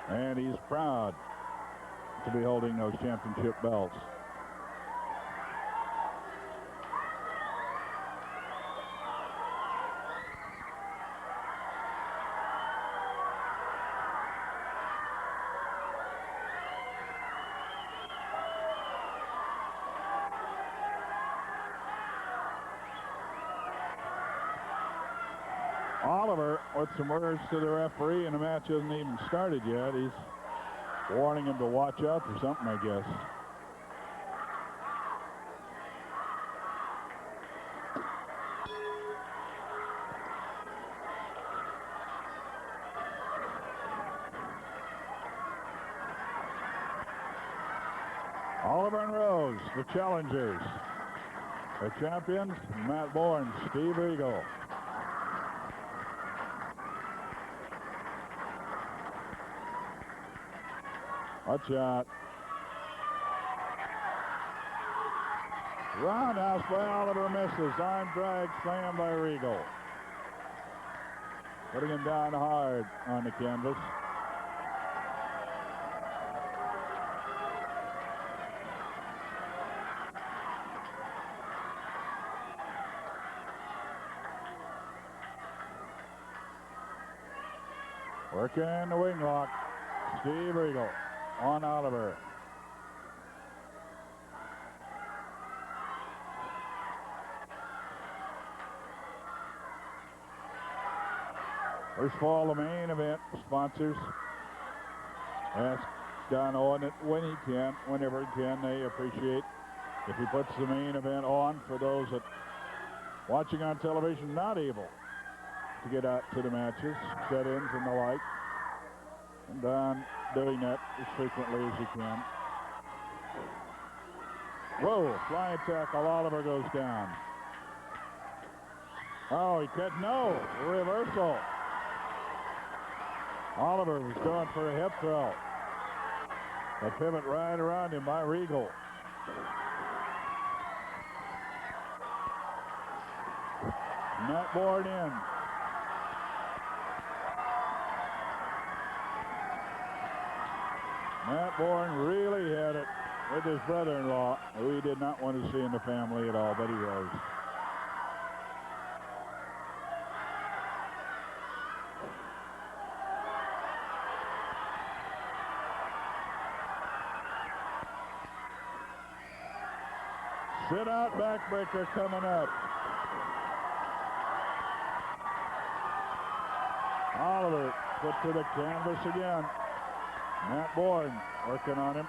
And he's proud to be holding those championship belts. Oliver with some words to the referee, and the match hasn't even started yet. He's warning him to watch out for something, I guess. Oliver and Rose, the challengers. The champions, Matt Bourne, Steve Regal. Watch out. Roundhouse by Oliver misses. Arm drag slam by Regal. Putting him down hard on the canvas. Working the wing lock. Steve Regal on Oliver. First of all, the main event sponsors ask Don Owen that when he can, whenever he can, they appreciate if he puts the main event on for those that watching on television not able to get out to the matches, shut-ins and the like. And Don doing that as frequently as he can. Whoa, flying tackle, Oliver goes down. Oh, he cut, no, reversal. Oliver was going for a hip throw. A pivot right around him by Regal. Matt Bourne in. Matt Bourne really had it with his brother-in-law, who he did not want to see in the family at all, Buddy Rose. Sit-out backbreaker coming up. Oliver put to the canvas again. Matt Bourne working on him.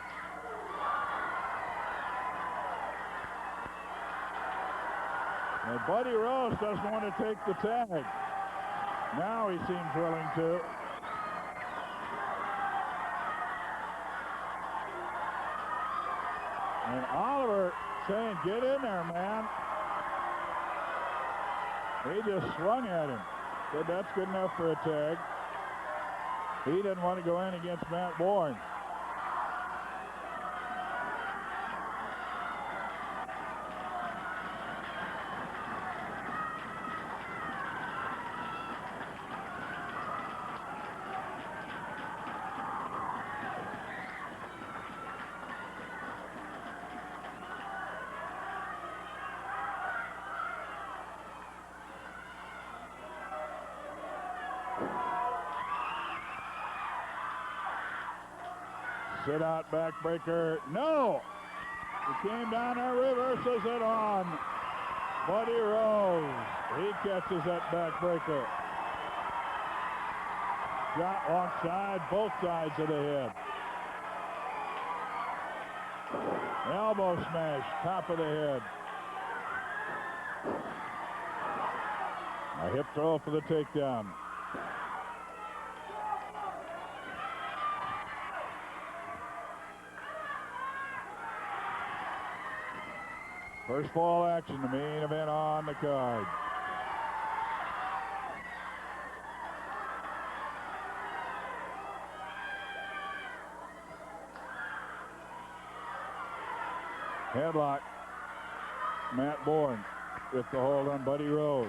And Buddy Rose doesn't want to take the tag. Now he seems willing to. And Oliver saying, get in there, man. He just swung at him. Said that's good enough for a tag. He didn't want to go in against Matt Bourne. Sit out backbreaker. No! He came down and reverses it on Buddy Rose. He catches that backbreaker. Shot long side, both sides of the head. Elbow smash, top of the head. A hip throw for the takedown. First fall action, the main event on the card. Headlock. Matt Bourne with the hold on Buddy Rose.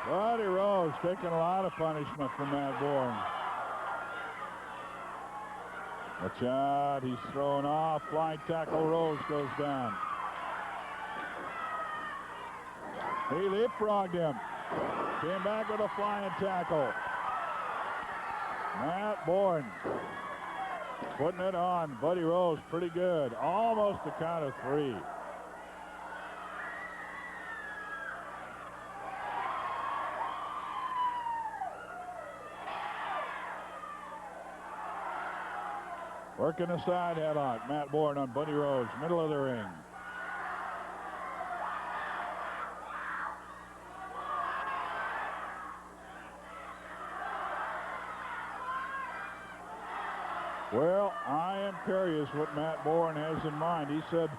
Buddy Rose taking a lot of punishment from Matt Bourne. Watch out, he's thrown off. Flying tackle, Rose goes down. He leapfrogged him. Came back with a flying tackle. Matt Bourne putting it on Buddy Rose pretty good. Almost a count of 3. Working a side headlock. Matt Bourne on Buddy Rose, middle of the ring. Well, I am curious what Matt Bourne has in mind. He said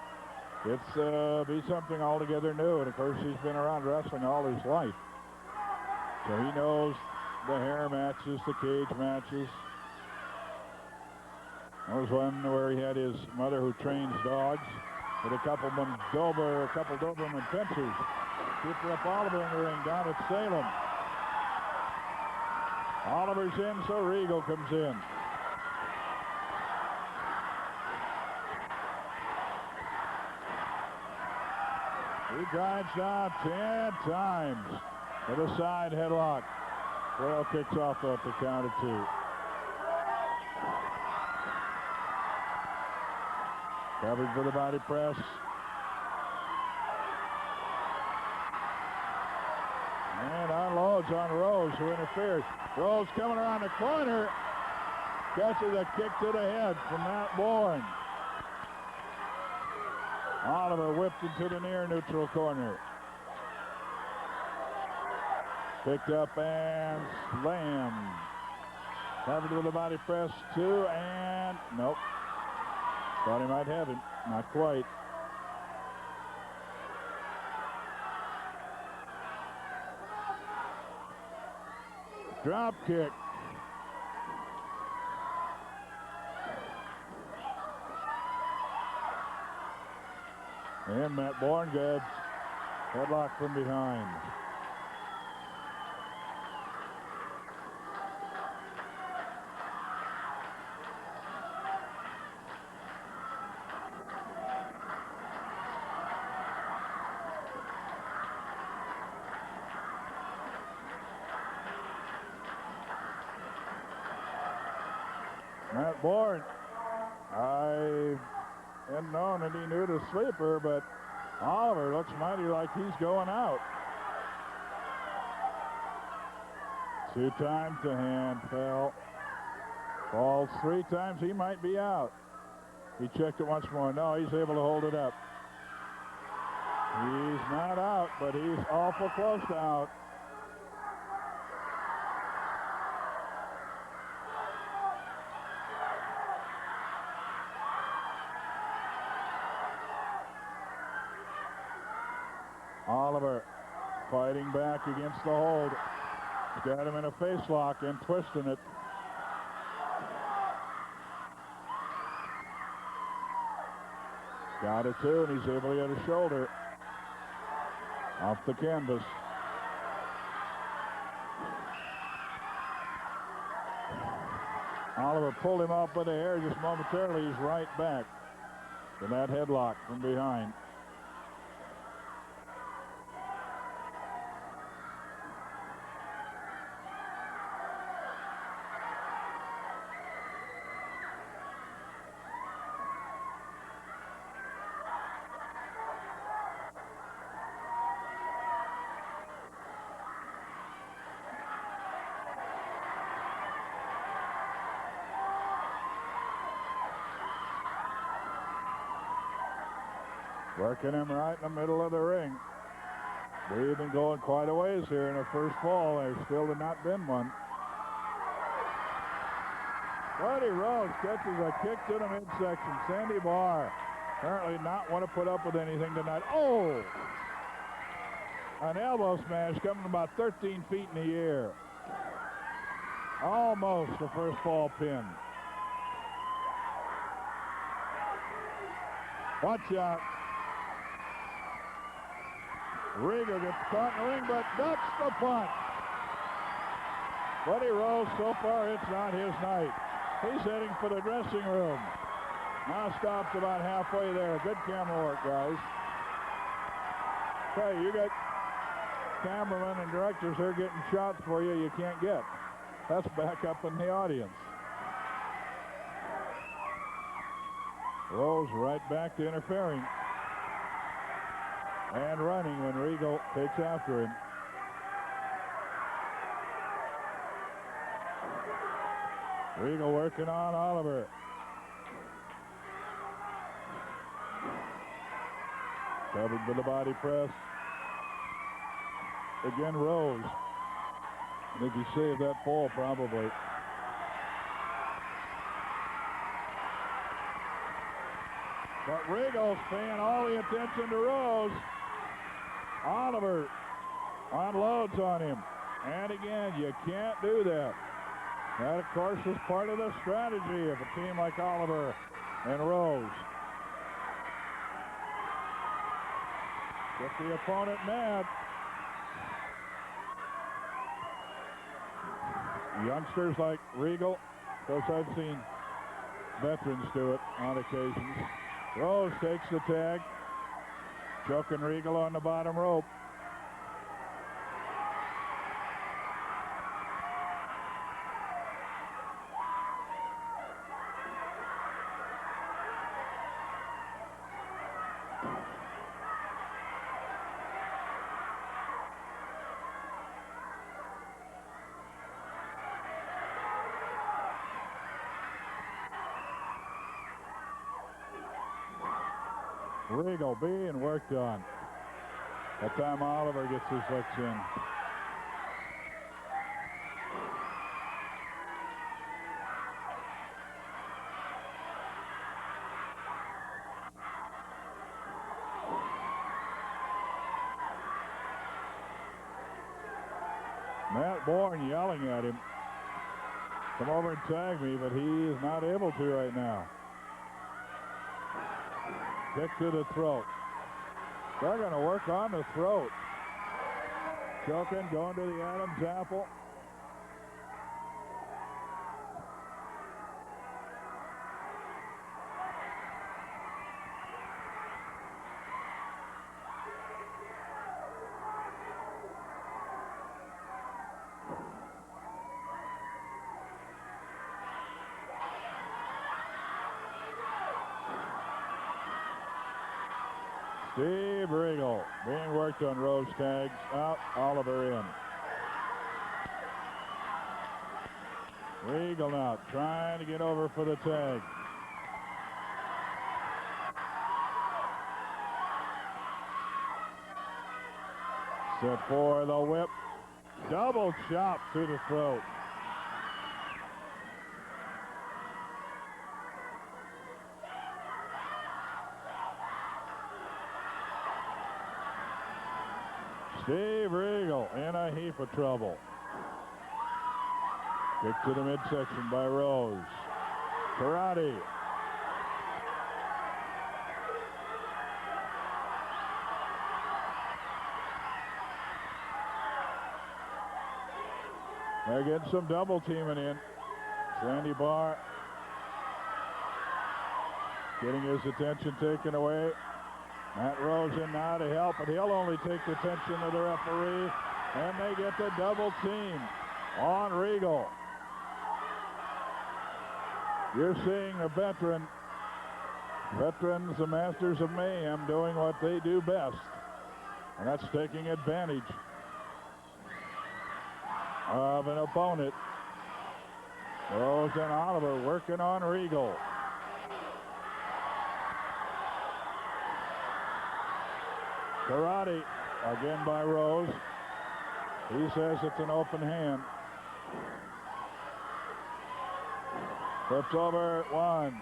it's be something altogether new, and of course he's been around wrestling all his life. So he knows the hair matches, the cage matches. There was one where he had his mother who trains dogs with a couple Doberman pincers. Keep Oliver in the ring down at Salem. Oliver's in, so Regal comes in. He drives down 10 times with a side headlock. Well, kicks off at the count of 2. Covered for the body press. And unloads on Rose, who interferes. Rose coming around the corner. Catches a kick to the head from Matt Bourne. Oliver whipped into the near neutral corner. Picked up and slammed. Covered with a body press, 2, and nope. Thought he might have it. Not quite. Drop kick. And Matt Bourne gets headlock from behind. Matt Bourne, I hadn't known that he knew the sleeper, but Oliver looks mighty like he's going out. 2 times the hand fell. Falls 3 times, he might be out. He checked it once more. No, he's able to hold it up. He's not out, but he's awful close to out. Oliver fighting back against the hold. He's got him in a face lock and twisting it. Got it too, and he's able to get a shoulder off the canvas. Oliver pulled him off by the hair just momentarily. He's right back to that headlock from behind. Working him right in the middle of the ring. We've been going quite a ways here in the first fall. There still had not been one. Buddy Rose catches a kick to the midsection. Sandy Barr apparently not want to put up with anything tonight. Oh! An elbow smash coming about 13 feet in the air. Almost the first fall pin. Watch out. Regal gets caught in the ring, but ducks the punch. Buddy Rose, so far it's not his night. He's heading for the dressing room. Now stops about halfway there. Good camera work, guys. Okay, you got cameramen and directors here getting shots for you you can't get. That's back up in the audience. Rose right back to interfering. And running when Regal takes after him. Regal working on Oliver. Covered with the body press. Again, Rose. I think he saved that fall probably. But Regal's paying all the attention to Rose. Oliver unloads on him. And again, you can't do that. That, of course, is part of the strategy of a team like Oliver and Rose. Get the opponent mad. Youngsters like Regal, of course, I've seen veterans do it on occasions. Rose takes the tag. Choking Regal on the bottom rope. Regal being worked on. That time Oliver gets his hooks in. Matt Bourne yelling at him. Come over and tag me, but he is not able to right now. Kick to the throat. They're going to work on the throat. Choking, going to the Adam's apple. Steve Regal being worked on Rose tags. Out, Oliver in. Regal now trying to get over for the tag. Set for the whip. Double chop to the throat. Steve Regal in a heap of trouble. Kick to the midsection by Rose. Karate. They're getting some double teaming in. Sandy Barr getting his attention taken away. Matt Rose in now to help, but he'll only take the attention of the referee, and they get the double team on Regal. You're seeing a veterans, the masters of mayhem, doing what they do best, and that's taking advantage of an opponent. Rose and Oliver working on Regal. Karate again by Rose. He says it's an open hand. Flips over, 1,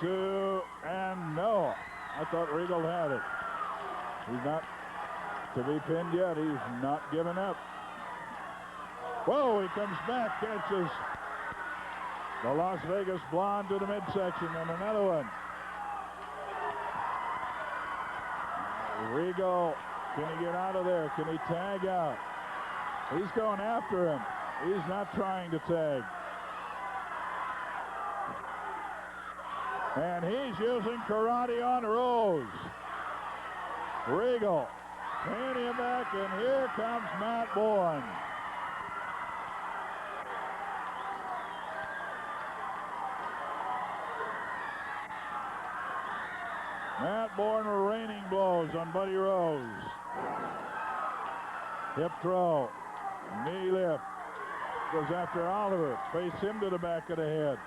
2, and no. I thought Regal had it. He's not to be pinned yet. He's not giving up. Whoa, he comes back, catches the Las Vegas Blonde to the midsection, and another one. Regal, can he get out of there? Can he tag out? He's going after him. He's not trying to tag. And he's using karate on Rose. Regal pinning him back, and here comes Matt Bourne. Matt Bourne raining blows on Buddy Rose. Hip throw, knee lift, goes after Oliver, face him to the back of the head.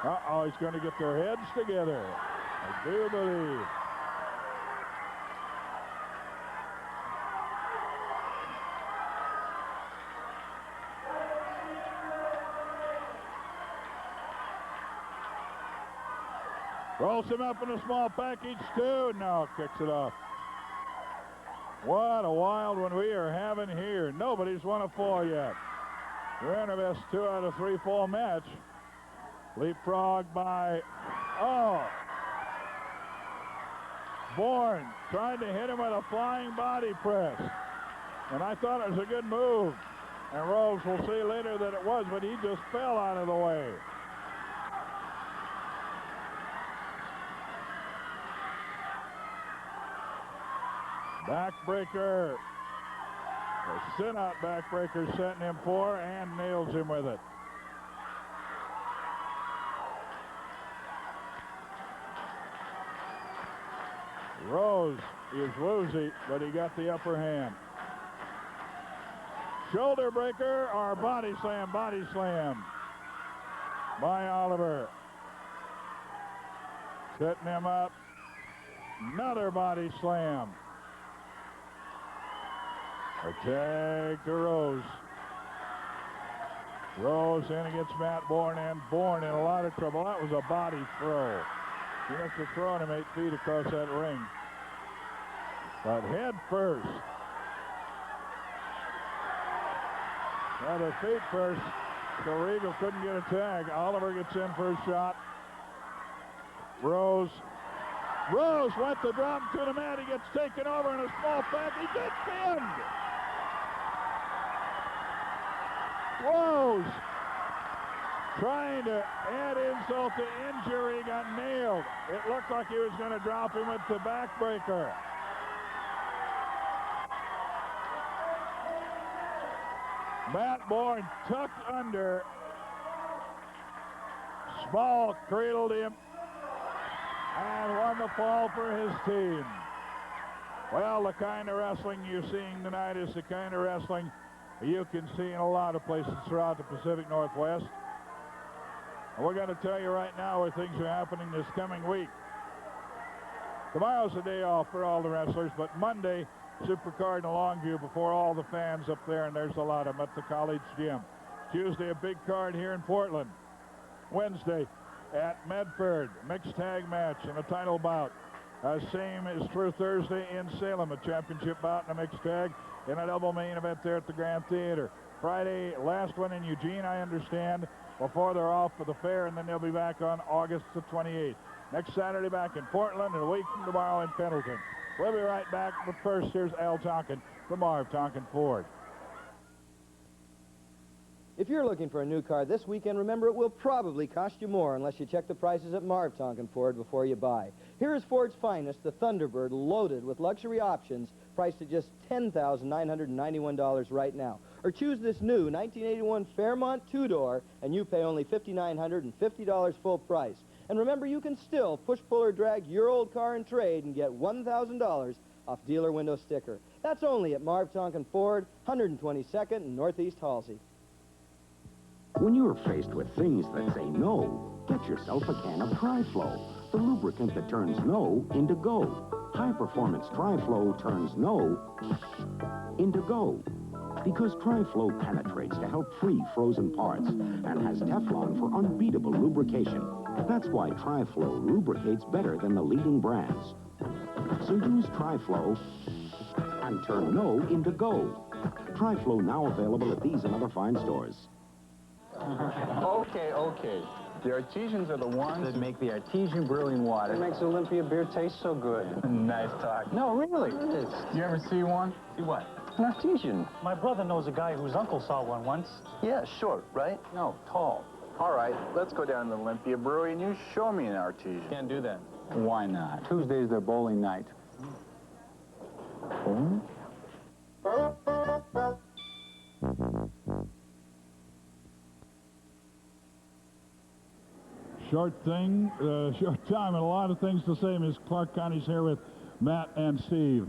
Uh-oh, he's going to get their heads together, I do believe. Rolls him up in a small package, too. No, kicks it off. What a wild one we are having here. Nobody's won a fall yet. We're in our best 2 out of 3 fall match. Leapfrog by, Bourne tried to hit him with a flying body press. And I thought it was a good move. And Rose will see later that it was, but he just fell out of the way. Backbreaker. The sit-out backbreaker setting him for and nails him with it. Rose is woozy, but he got the upper hand. Shoulder breaker or body slam by Oliver. Setting him up. Another body slam. A tag to Rose. Rose in against Matt Bourne, and Bourne in a lot of trouble. That was a body throw. He must have thrown him 8 feet across that ring. But head first. Now the feet first, so Regal couldn't get a tag. Oliver gets in for a shot. Rose went to drop him to the mat. He gets taken over in a small pack. He gets pinned. Rose trying to add insult to injury, got nailed. It looked like he was going to drop him with the backbreaker. Matt Bourne tucked under. Small cradled him and won the fall for his team. Well, the kind of wrestling you're seeing tonight is the kind of wrestling you can see in a lot of places throughout the Pacific Northwest. And we're going to tell you right now where things are happening this coming week. Tomorrow's a day off for all the wrestlers, but Monday Supercard in Longview before all the fans up there, and there's a lot of them at the college gym. Tuesday, a big card here in Portland. Wednesday at Medford, mixed tag match and a title bout. Same is true Thursday in Salem, a championship bout and a mixed tag, and a double main event there at the Grand Theater. Friday, last one in Eugene, I understand, before they're off for the fair, and then they'll be back on August the 28th. Next Saturday back in Portland, and a week from tomorrow in Pendleton. We'll be right back, but first, here's Al Tonkin from Marv Tonkin Ford. If you're looking for a new car this weekend, remember it will probably cost you more unless you check the prices at Marv Tonkin Ford before you buy. Here is Ford's finest, the Thunderbird, loaded with luxury options, priced at just $10,991 right now. Or choose this new 1981 Fairmont two-door, and you pay only $5,950 full price. And remember, you can still push, pull, or drag your old car in trade and get $1,000 off dealer window sticker. That's only at Marv Tonkin Ford, 122nd and Northeast Halsey. When you're faced with things that say no, get yourself a can of Tri-Flow, the lubricant that turns no into go. High-performance Tri-Flow turns no into go. Because Tri-Flow penetrates to help free frozen parts and has Teflon for unbeatable lubrication. That's why Tri-Flow lubricates better than the leading brands. So use Tri-Flow and turn no into go. Tri-Flow now available at these and other fine stores. Okay. The artesians are the ones that make the artesian brewing water. It makes Olympia beer taste so good. Nice talk. No, really. You ever see one? See what? An artesian. My brother knows a guy whose uncle saw one once. Yeah, short, right? No, tall. All right, let's go down to the Olympia Brewery and you show me an artesian. Can't do that. Why not? Tuesday's their bowling night. Hmm? Short time and a lot of things to say. Ms. Clark County's here with Matt and Steve.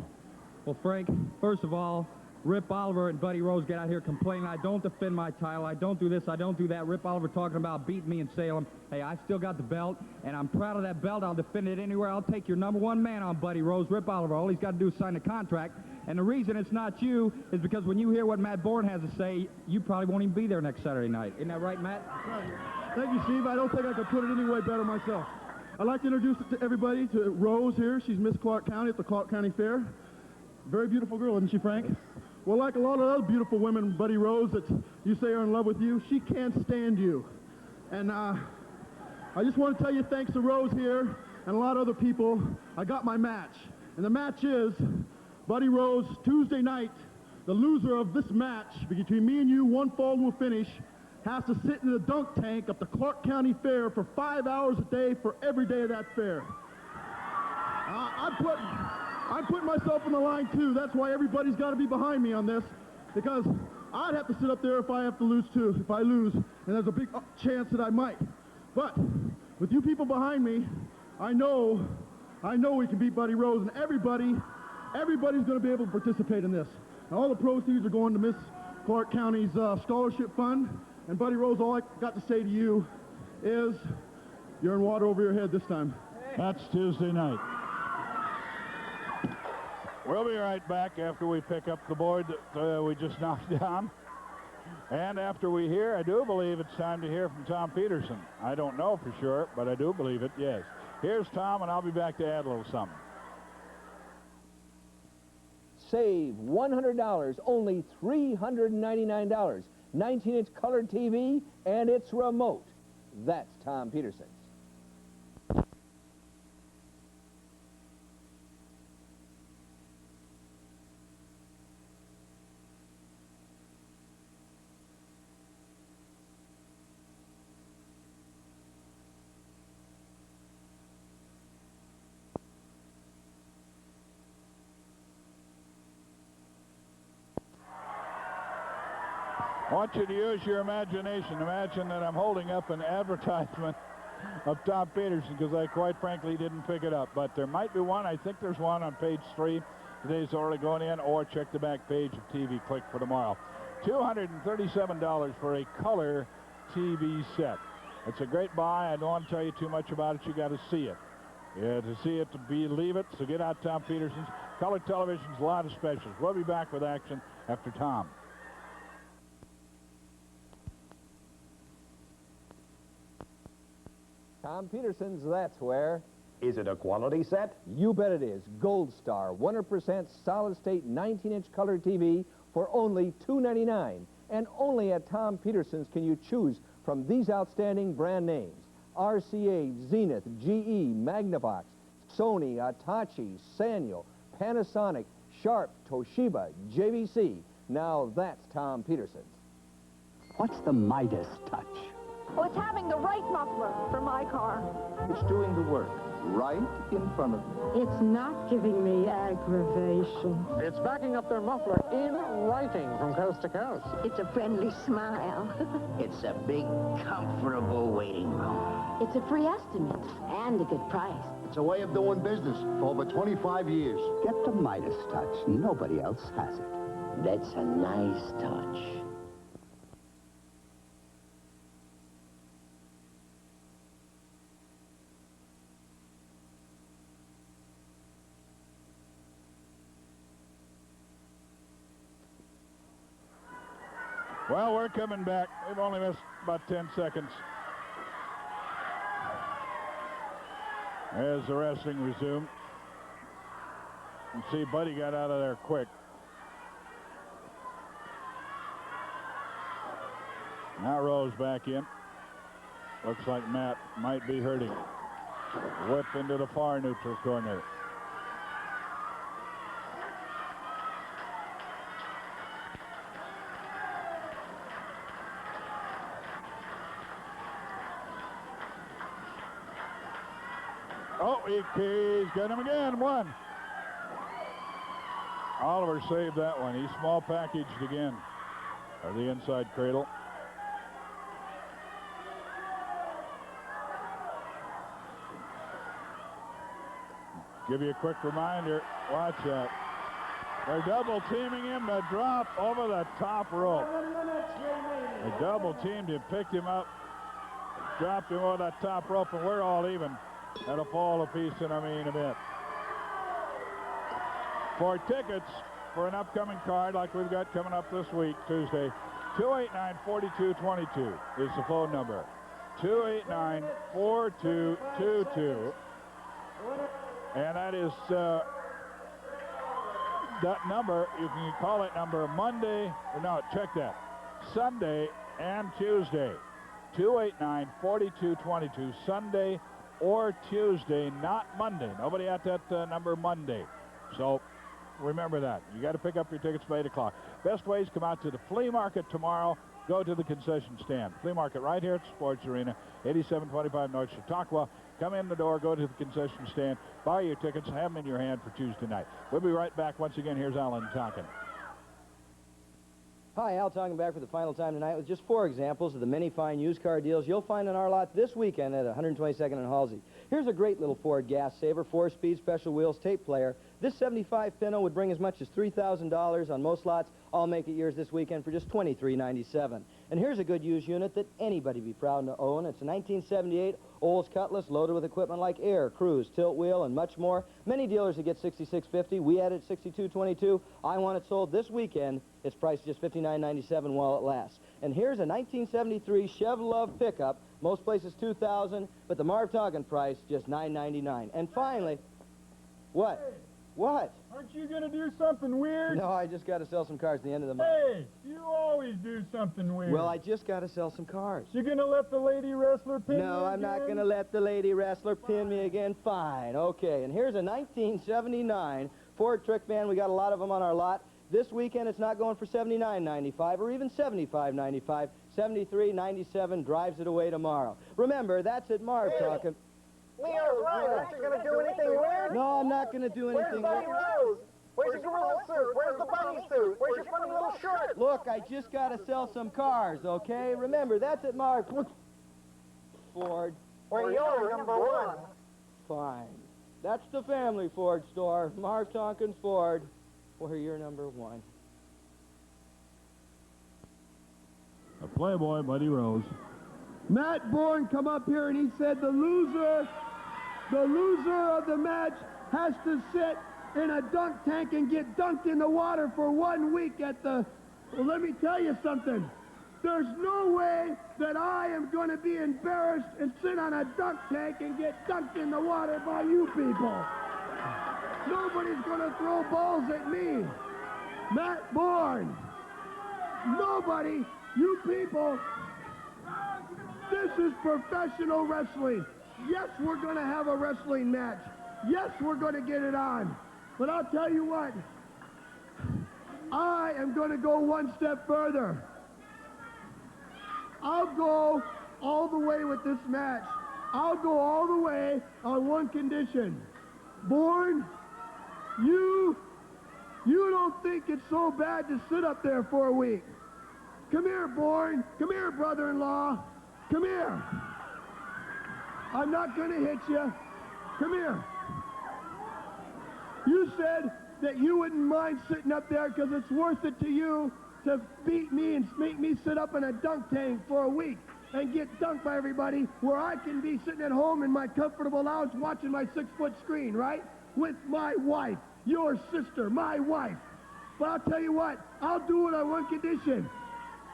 Well, Frank, first of all, Rip Oliver and Buddy Rose get out here complaining, I don't defend my title, I don't do this, I don't do that. Rip Oliver talking about beating me in Salem. Hey, I still got the belt, and I'm proud of that belt. I'll defend it anywhere. I'll take your #1 man on Buddy Rose, Rip Oliver. All he's got to do is sign the contract. And the reason it's not you is because when you hear what Matt Bourne has to say, you probably won't even be there next Saturday night. Isn't that right, Matt? Thank you, Steve. I don't think I could put it any way better myself. I'd like to introduce to everybody to Rose here. She's Miss Clark County at the Clark County Fair. Very beautiful girl, isn't she, Frank? Well, like a lot of other beautiful women, Buddy Rose, that you say are in love with you, she can't stand you. And I just want to tell you, thanks to Rose here and a lot of other people, I got my match. And the match is Buddy Rose, Tuesday night. The loser of this match, between me and you, one fall will finish, has to sit in the dunk tank at the Clark County Fair for 5 hours a day for every day of that fair. I'm putting myself on the line, too. That's why everybody's got to be behind me on this, because I'd have to sit up there if I have to lose, too, if I lose, and there's a big chance that I might. But with you people behind me, I know we can beat Buddy Rose, and everybody's going to be able to participate in this. And all the proceeds are going to Miss Clark County's scholarship fund. And Buddy Rose, all I got to say to you is you're in water over your head this time. That's Tuesday night. We'll be right back after we pick up the board that we just knocked down. And after we hear, I do believe it's time to hear from Tom Peterson. I don't know for sure, but I do believe it, yes. Here's Tom, and I'll be back to add a little something. Save $100, only $399. 19-inch color TV, and it's remote. That's Tom Peterson. I want you to use your imagination. Imagine that I'm holding up an advertisement of Tom Peterson, because I quite frankly didn't pick it up. But there might be one. I think there's one on page 3. Today's Oregonian, or check the back page of TV Click for tomorrow. $237 for a color TV set. It's a great buy. I don't want to tell you too much about it. You got to see it. Yeah, to see it, to believe it. So get out Tom Peterson's. Color television's a lot of specials. We'll be back with action after Tom. Tom Peterson's, that's where. Is it a quality set? You bet it is. Gold Star, 100% solid-state 19-inch color TV for only $2.99. And only at Tom Peterson's can you choose from these outstanding brand names: RCA, Zenith, GE, Magnavox, Sony, Hitachi, Sanyo, Panasonic, Sharp, Toshiba, JVC. Now that's Tom Peterson's. What's the Midas touch? Oh, it's having the right muffler for my car. It's doing the work right in front of you. It's not giving me aggravation. It's backing up their muffler in writing from coast to coast. It's a friendly smile. It's a big, comfortable waiting room. It's a free estimate and a good price. It's a way of doing business for over 25 years. Get the Midas touch. Nobody else has it. That's a nice touch. Well, we're coming back. We've only missed about 10 seconds. As the wrestling resumed. You see Buddy got out of there quick. Now Rose back in. Looks like Matt might be hurting. Whip into the far neutral corner. Oh, he's got him again. One. Oliver saved that one. He's small packaged again. Or the inside cradle. Give you a quick reminder. Watch that. They're double teaming him to drop over the top rope. They double teamed him, picked him up, dropped him over that top rope, and we're all even at a fall apiece in our main event. For tickets for an upcoming card like we've got coming up this week, Tuesday, 289-4222 is the phone number. 289-4222. And that is that number. You can call that number Monday, or no, check that, Sunday and Tuesday. 289-4222, Sunday or Tuesday, not Monday. Nobody at that number Monday. So remember that. You got to pick up your tickets by 8 o'clock. Best ways, come out to the flea market tomorrow. Go to the concession stand. Flea market right here at the Sports Arena, 8725 North Chautauqua. Come in the door, go to the concession stand, buy your tickets, have them in your hand for Tuesday night. We'll be right back. Once again, here's Alan Tonkin. Hi, Al Tonkin back for the final time tonight with just 4 examples of the many fine used car deals you'll find on our lot this weekend at 122nd and Halsey. Here's a great little Ford gas saver, 4-speed, special wheels, tape player. This 75 Pinto would bring as much as $3,000 on most lots. I'll make it yours this weekend for just $23.97. And here's a good used unit that anybody be proud to own. It's a 1978 Olds Cutlass loaded with equipment like air, cruise, tilt wheel, and much more. Many dealers that get $66.50. We added $62.22. I want it sold this weekend. It's priced just $59.97 while it lasts. And here's a 1973 Chev Love pickup. Most places $2,000, but the Marv Tonkin price just $9.99. And finally, what? Hey. What? Aren't you going to do something weird? No, I just got to sell some cars at the end of the month. Hey, you always do something weird. Well, I just got to sell some cars. You going to let the lady wrestler pin me again? No, I'm not going to let the lady wrestler pin me again. Fine. Okay, and here's a 1979 Ford Trick van. We got a lot of them on our lot. This weekend, it's not going for $79.95 or even $75.95. $73.97 drives it away tomorrow. Remember, that's at Marv Tonkin. Leo's right. Aren't you going to do anything weird? No, I'm not going to do anything weird. Where's Buddy Rose? Where's your gorilla suit? Where's the bunny suit? Where's your funny little shirt? Look, I just got to sell some cars, okay? Remember, that's at Marv Ford. Where you're number one. Fine. That's the family Ford store. Marv Tonkin's Ford, where you're number one. A Playboy, Buddy Rose. Matt Bourne come up here and he said the loser The loser of the match has to sit in a dunk tank and get dunked in the water for 1 week at the... Well, let me tell you something. There's no way that I am going to be embarrassed and sit on a dunk tank and get dunked in the water by you people. Nobody's going to throw balls at me. Matt Bourne. Nobody, you people. This is professional wrestling. Yes, we're going to have a wrestling match. Yes, we're going to get it on. But I'll tell you what. I am going to go one step further. I'll go all the way with this match. I'll go all the way on one condition. Bourne, you don't think it's so bad to sit up there for a week. Come here, Bourne. Come here, brother-in-law. Come here. I'm not going to hit you. Come here. You said that you wouldn't mind sitting up there because it's worth it to you to beat me and make me sit up in a dunk tank for a week and get dunked by everybody where I can be sitting at home in my comfortable lounge watching my 6-foot screen, right? With my wife, your sister, my wife. But I'll tell you what, I'll do it on one condition.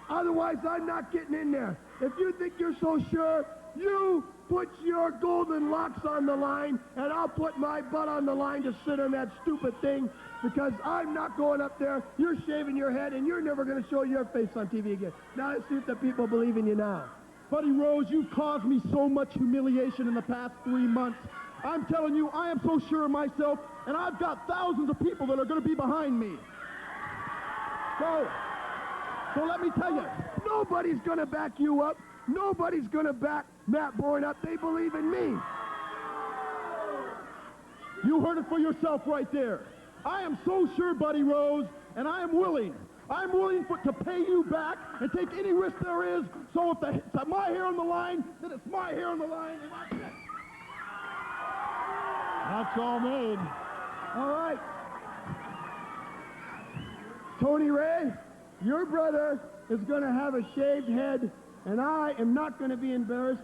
Otherwise, I'm not getting in there. If you think you're so sure, you put your golden locks on the line, and I'll put my butt on the line to sit on that stupid thing, because I'm not going up there. You're shaving your head, and you're never going to show your face on TV again. Now let's see if the people believe in you now. Buddy Rose, you've caused me so much humiliation in the past 3 months. I'm telling you, I am so sure of myself, and I've got thousands of people that are going to be behind me. So let me tell you, nobody's going to back you up. Nobody's going to back Matt Bourne up. They believe in me. You heard it for yourself right there. I am so sure, Buddy Rose, and I am willing. I'm willing to pay you back and take any risk there is. So if it's my hair on the line, then it's my hair on the line. And That's all made. All right. Tony Ray, your brother is going to have a shaved head, and I am not going to be embarrassed.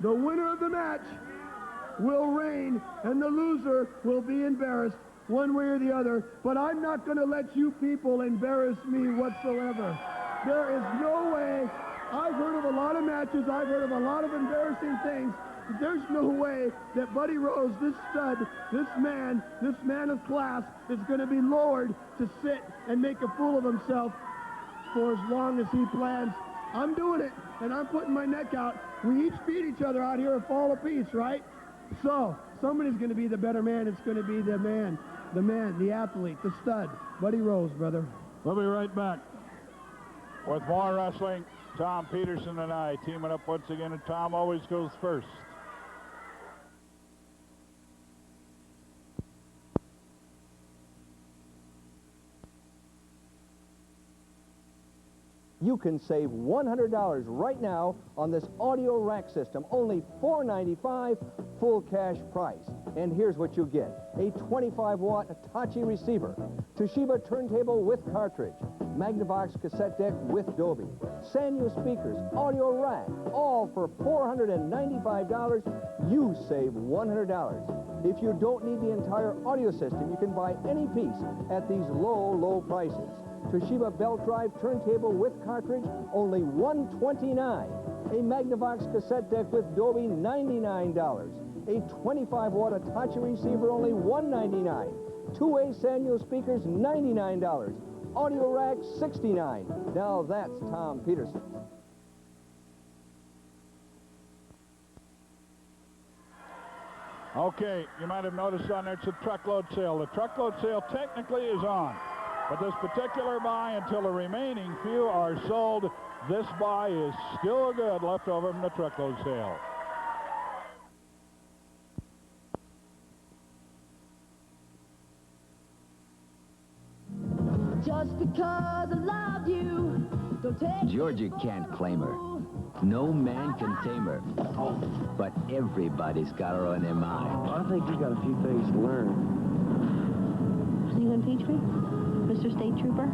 The winner of the match will reign, and the loser will be embarrassed one way or the other. But I'm not going to let you people embarrass me whatsoever. There is no way. I've heard of a lot of matches. I've heard of a lot of embarrassing things. But there's no way that Buddy Rose, this stud, this man of class, is going to be lowered to sit and make a fool of himself for as long as he plans. I'm doing it, and I'm putting my neck out. We each beat each other out here and fall apiece, right? So, somebody's going to be the better man. It's going to be the man, the athlete, the stud. Buddy Rose, brother. We'll be right back with more wrestling. Tom Peterson and I teaming up once again, and Tom always goes first. You can save $100 right now on this audio rack system. Only $495 full cash price. And here's what you get. A 25-watt Hitachi receiver, Toshiba turntable with cartridge, Magnavox cassette deck with Dolby, Sanyo speakers, audio rack, all for $495. You save $100. If you don't need the entire audio system, you can buy any piece at these low, low prices. Toshiba belt drive turntable with cartridge, only $129. A Magnavox cassette deck with Dolby, $99. A 25-watt Hitachi receiver, only $199. Two-way Sanyo speakers, $99. Audio rack, $69. Now that's Tom Peterson. Okay, you might have noticed on there it's a truckload sale. The truckload sale technically is on, but this particular buy, until the remaining few are sold, this buy is still good left over from the truckload sale. Just because I love you, don't take Georgia can't claim her. No man can tame her. But everybody's got her on their mind. I think you got a few things to learn. Are you going to impeach me, Mr. State Trooper?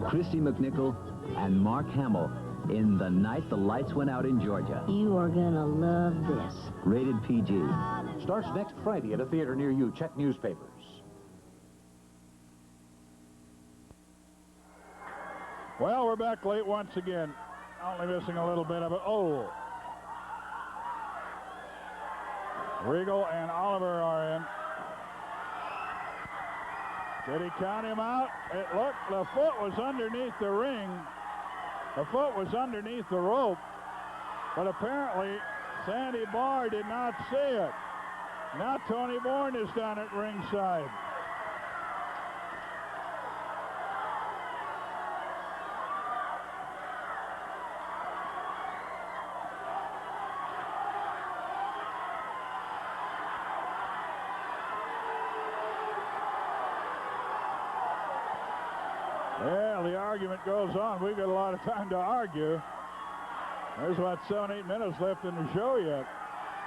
Christy McNichol and Mark Hamill in The Night the Lights Went Out in Georgia. You are going to love this. Rated PG. Starts next Friday at a theater near you. Check newspapers. Well, we're back late once again. Only missing a little bit of it. Oh. Regal and Oliver are in. Did he count him out? It looked, the foot was underneath the ring. The foot was underneath the rope. But apparently, Sandy Barr did not see it. Now Tony Bourne is down at ringside. Well, the argument goes on. We've got a lot of time to argue. There's about 7-8 minutes left in the show yet.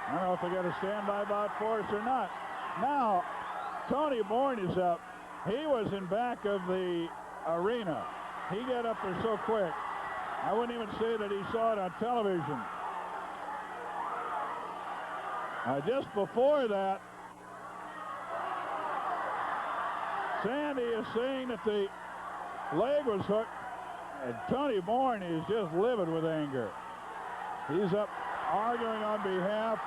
I don't know if they got a standby bout for us or not. Now, Tony Bourne is up. He was in back of the arena. He got up there so quick. I wouldn't even say that he saw it on television. Just before that, Sandy is saying that the leg was hooked, and Tony Bourne is just livid with anger. He's up arguing on behalf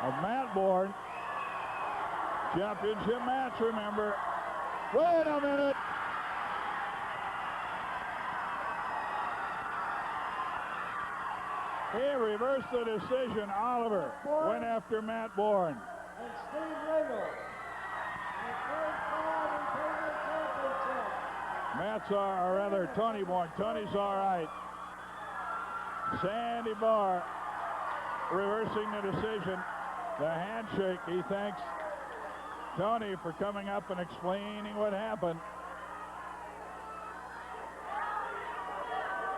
of Matt Bourne. Championship match, remember. Wait a minute. He reversed the decision. Oliver went after Matt Bourne. And Steve Regal. Matt's or rather Tony Bourne. Tony's all right. Sandy Barr reversing the decision. The handshake. He thanks Tony for coming up and explaining what happened.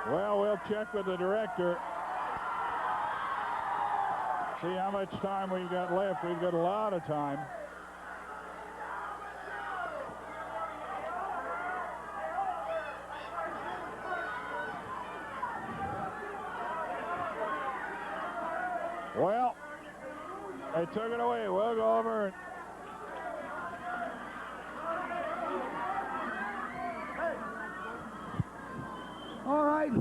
Well, we'll check with the director. See how much time we've got left. We've got a lot of time. Well, they took it away. We'll go over and all right,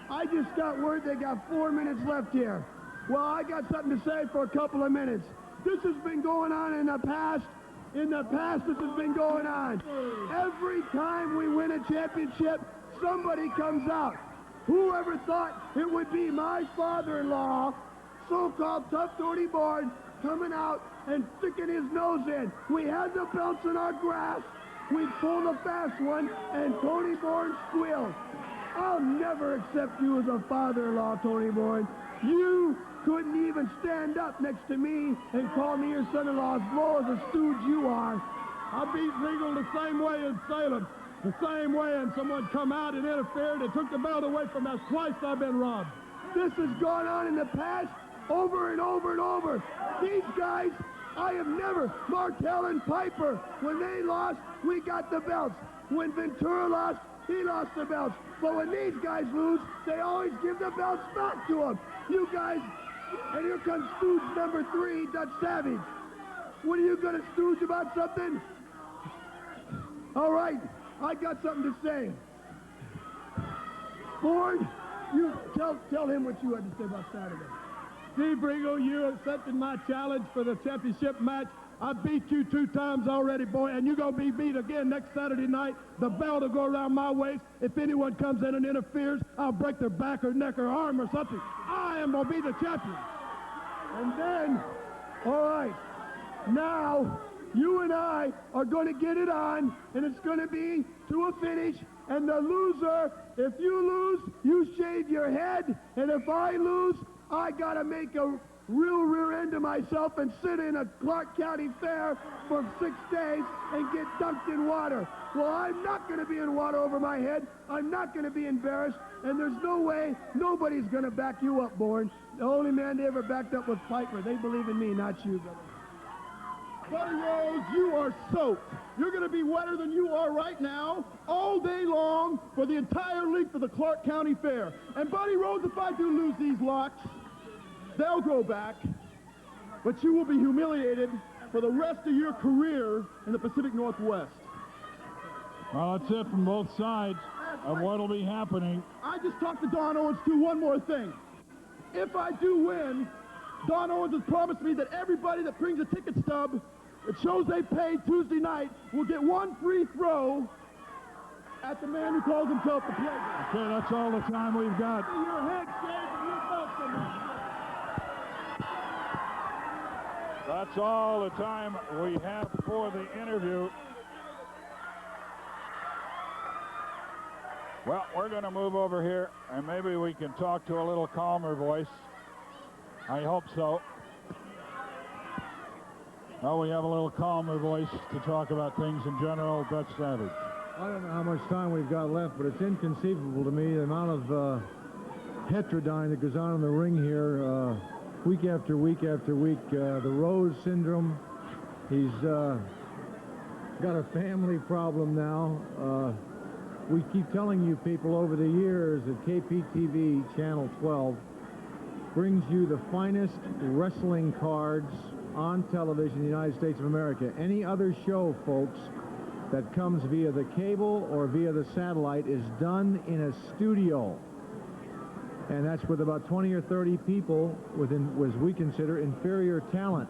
I just got word they got 4 minutes left here. Well, I got something to say for a couple of minutes. This has been going on in the past. In the past, this has been going on. Every time we win a championship, somebody comes out. Whoever thought it would be my father-in-law, so-called Tough Tony Bourne, coming out and sticking his nose in. We had the belts in our grasp. We pulled a fast one, and Tony Bourne squealed. I'll never accept you as a father-in-law, Tony Bourne. You couldn't even stand up next to me and call me your son-in-law as low as a stooge you are. I beat Regal the same way in Salem. The same way, and someone come out and interfered and took the belt away from us. Twice I've been robbed. This has gone on in the past over and over and over. These guys, I have never. Martel and Piper, when they lost, we got the belts. When Ventura lost, he lost the belts. But when these guys lose, they always give the belts back to them. You guys, and here comes stooge number 3, Dutch Savage. What are you going to stooge about something? All right, I got something to say. Bourne, you tell him what you had to say about Saturday. Steve Regal, you accepted my challenge for the championship match. I beat you 2 times already, boy, and you're going to be beat again next Saturday night. The belt will go around my waist. If anyone comes in and interferes, I'll break their back or neck or arm or something. I am going to be the champion. And then, all right, now you and I are going to get it on, and it's going to be to a finish. And the loser, if you lose, you shave your head. And if I lose, I got to make a real rear end of myself and sit in a Clark County fair for 6 days and get dunked in water. Well, I'm not going to be in water over my head. I'm not going to be embarrassed, and there's no way nobody's going to back you up, Bourne. The only man they ever backed up was Piper. They believe in me, not you, brother. Buddy Rose, you are soaked. You're going to be wetter than you are right now all day long for the entire length of the Clark County Fair. And Buddy Rose, if I do lose these locks, they'll grow back. but you will be humiliated for the rest of your career in the Pacific Northwest. Well, that's it from both sides of what will be happening. I just talked to Don Owens, too. One more thing. If I do win, Don Owens has promised me that everybody that brings a ticket stub that shows they paid Tuesday night will get one free throw at the man who calls himself the Playboy. Okay, that's all the time we've got. Your head shaved and your mouth finished. That's all the time we have for the interview. Well, we're going to move over here, and maybe we can talk to a little calmer voice. I hope so. Well, we have a little calmer voice to talk about things in general. Dutch Savage. I don't know how much time we've got left, but it's inconceivable to me the amount of heterodyne that goes on in the ring here week after week after week. The Rose syndrome. He's got a family problem now. We keep telling you people over the years that KPTV Channel 12 brings you the finest wrestling cards on television in the United States of America. Any other show, folks, that comes via the cable or via the satellite is done in a studio. And that's with about 20 or 30 people with we consider inferior talent.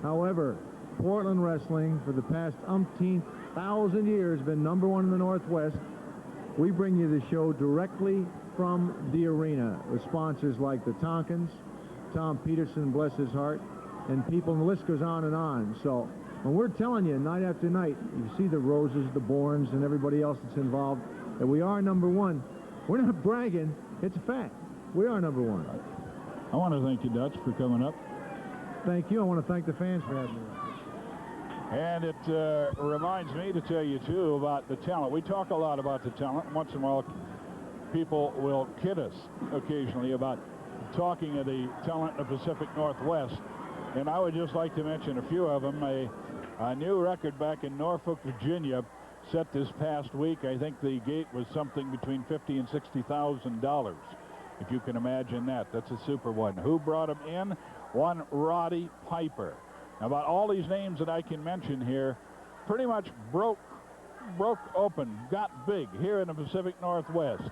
However, Portland wrestling for the past umpteen thousand years been #1 in the Northwest. We bring you the show directly from the arena with sponsors like the Tonkins, Tom Peterson, bless his heart, and people, and the list goes on and on. So when we're telling you night after night, you see the Roses, the Bournes, and everybody else that's involved, that we are #1, we're not bragging, it's a fact. We are #1. I want to thank you, Dutch, for coming up. Thank you. I want to thank the fans for having me. And it reminds me to tell you, too, about the talent. We talk a lot about the talent. Once in a while, people will kid us occasionally about talking of the talent in the Pacific Northwest. And I would just like to mention a few of them. A new record back in Norfolk, Virginia, set this past week. I think the gate was something between $50,000 and $60,000. If you can imagine that. That's a super one. Who brought him in? One Roddy Piper. Now, about all these names that I can mention here, pretty much broke open, got big here in the Pacific Northwest.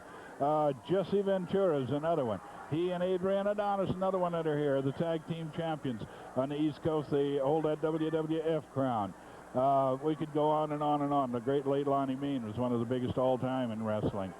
Jesse Ventura is another one. He and Adrian Adonis, another one that are here, the tag team champions on the East Coast. They hold that WWF crown. We could go on and on and on. The great late Lonnie Mean was one of the biggest all time in wrestling.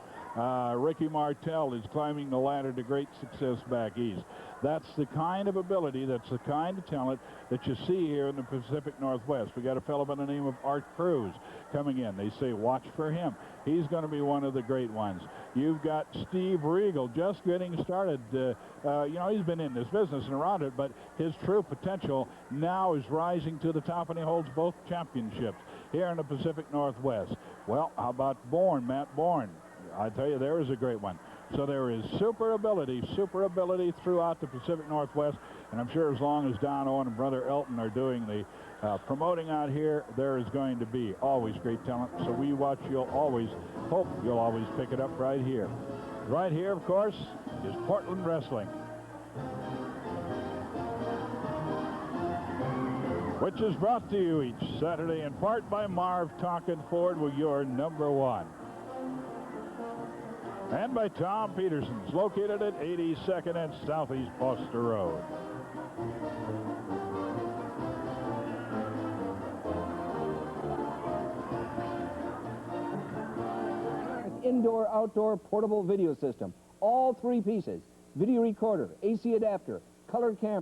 Ricky Martel is climbing the ladder to great success back east. That's the kind of ability, that's the kind of talent that you see here in the Pacific Northwest. We got a fellow by the name of Art Cruz coming in. They say watch for him. He's going to be one of the great ones. You've got Steve Regal just getting started. You know, he's been in this business and around it, but his true potential now is rising to the top, and he holds both championships here in the Pacific Northwest. Well, how about Bourne, Matt Bourne? I tell you, there is a great one. So there is super ability throughout the Pacific Northwest, and I'm sure as long as Don Owen and Brother Elton are doing the promoting out here, there is going to be always great talent. So we watch, you'll always hope you'll always pick it up right here. Right here, of course, is Portland Wrestling, which is brought to you each Saturday in part by Marv Tonkin Ford, with your #1. And by Tom Peterson's, located at 82nd and Southeast Foster Road. Indoor-outdoor portable video system. All 3 pieces. Video recorder, AC adapter, color camera.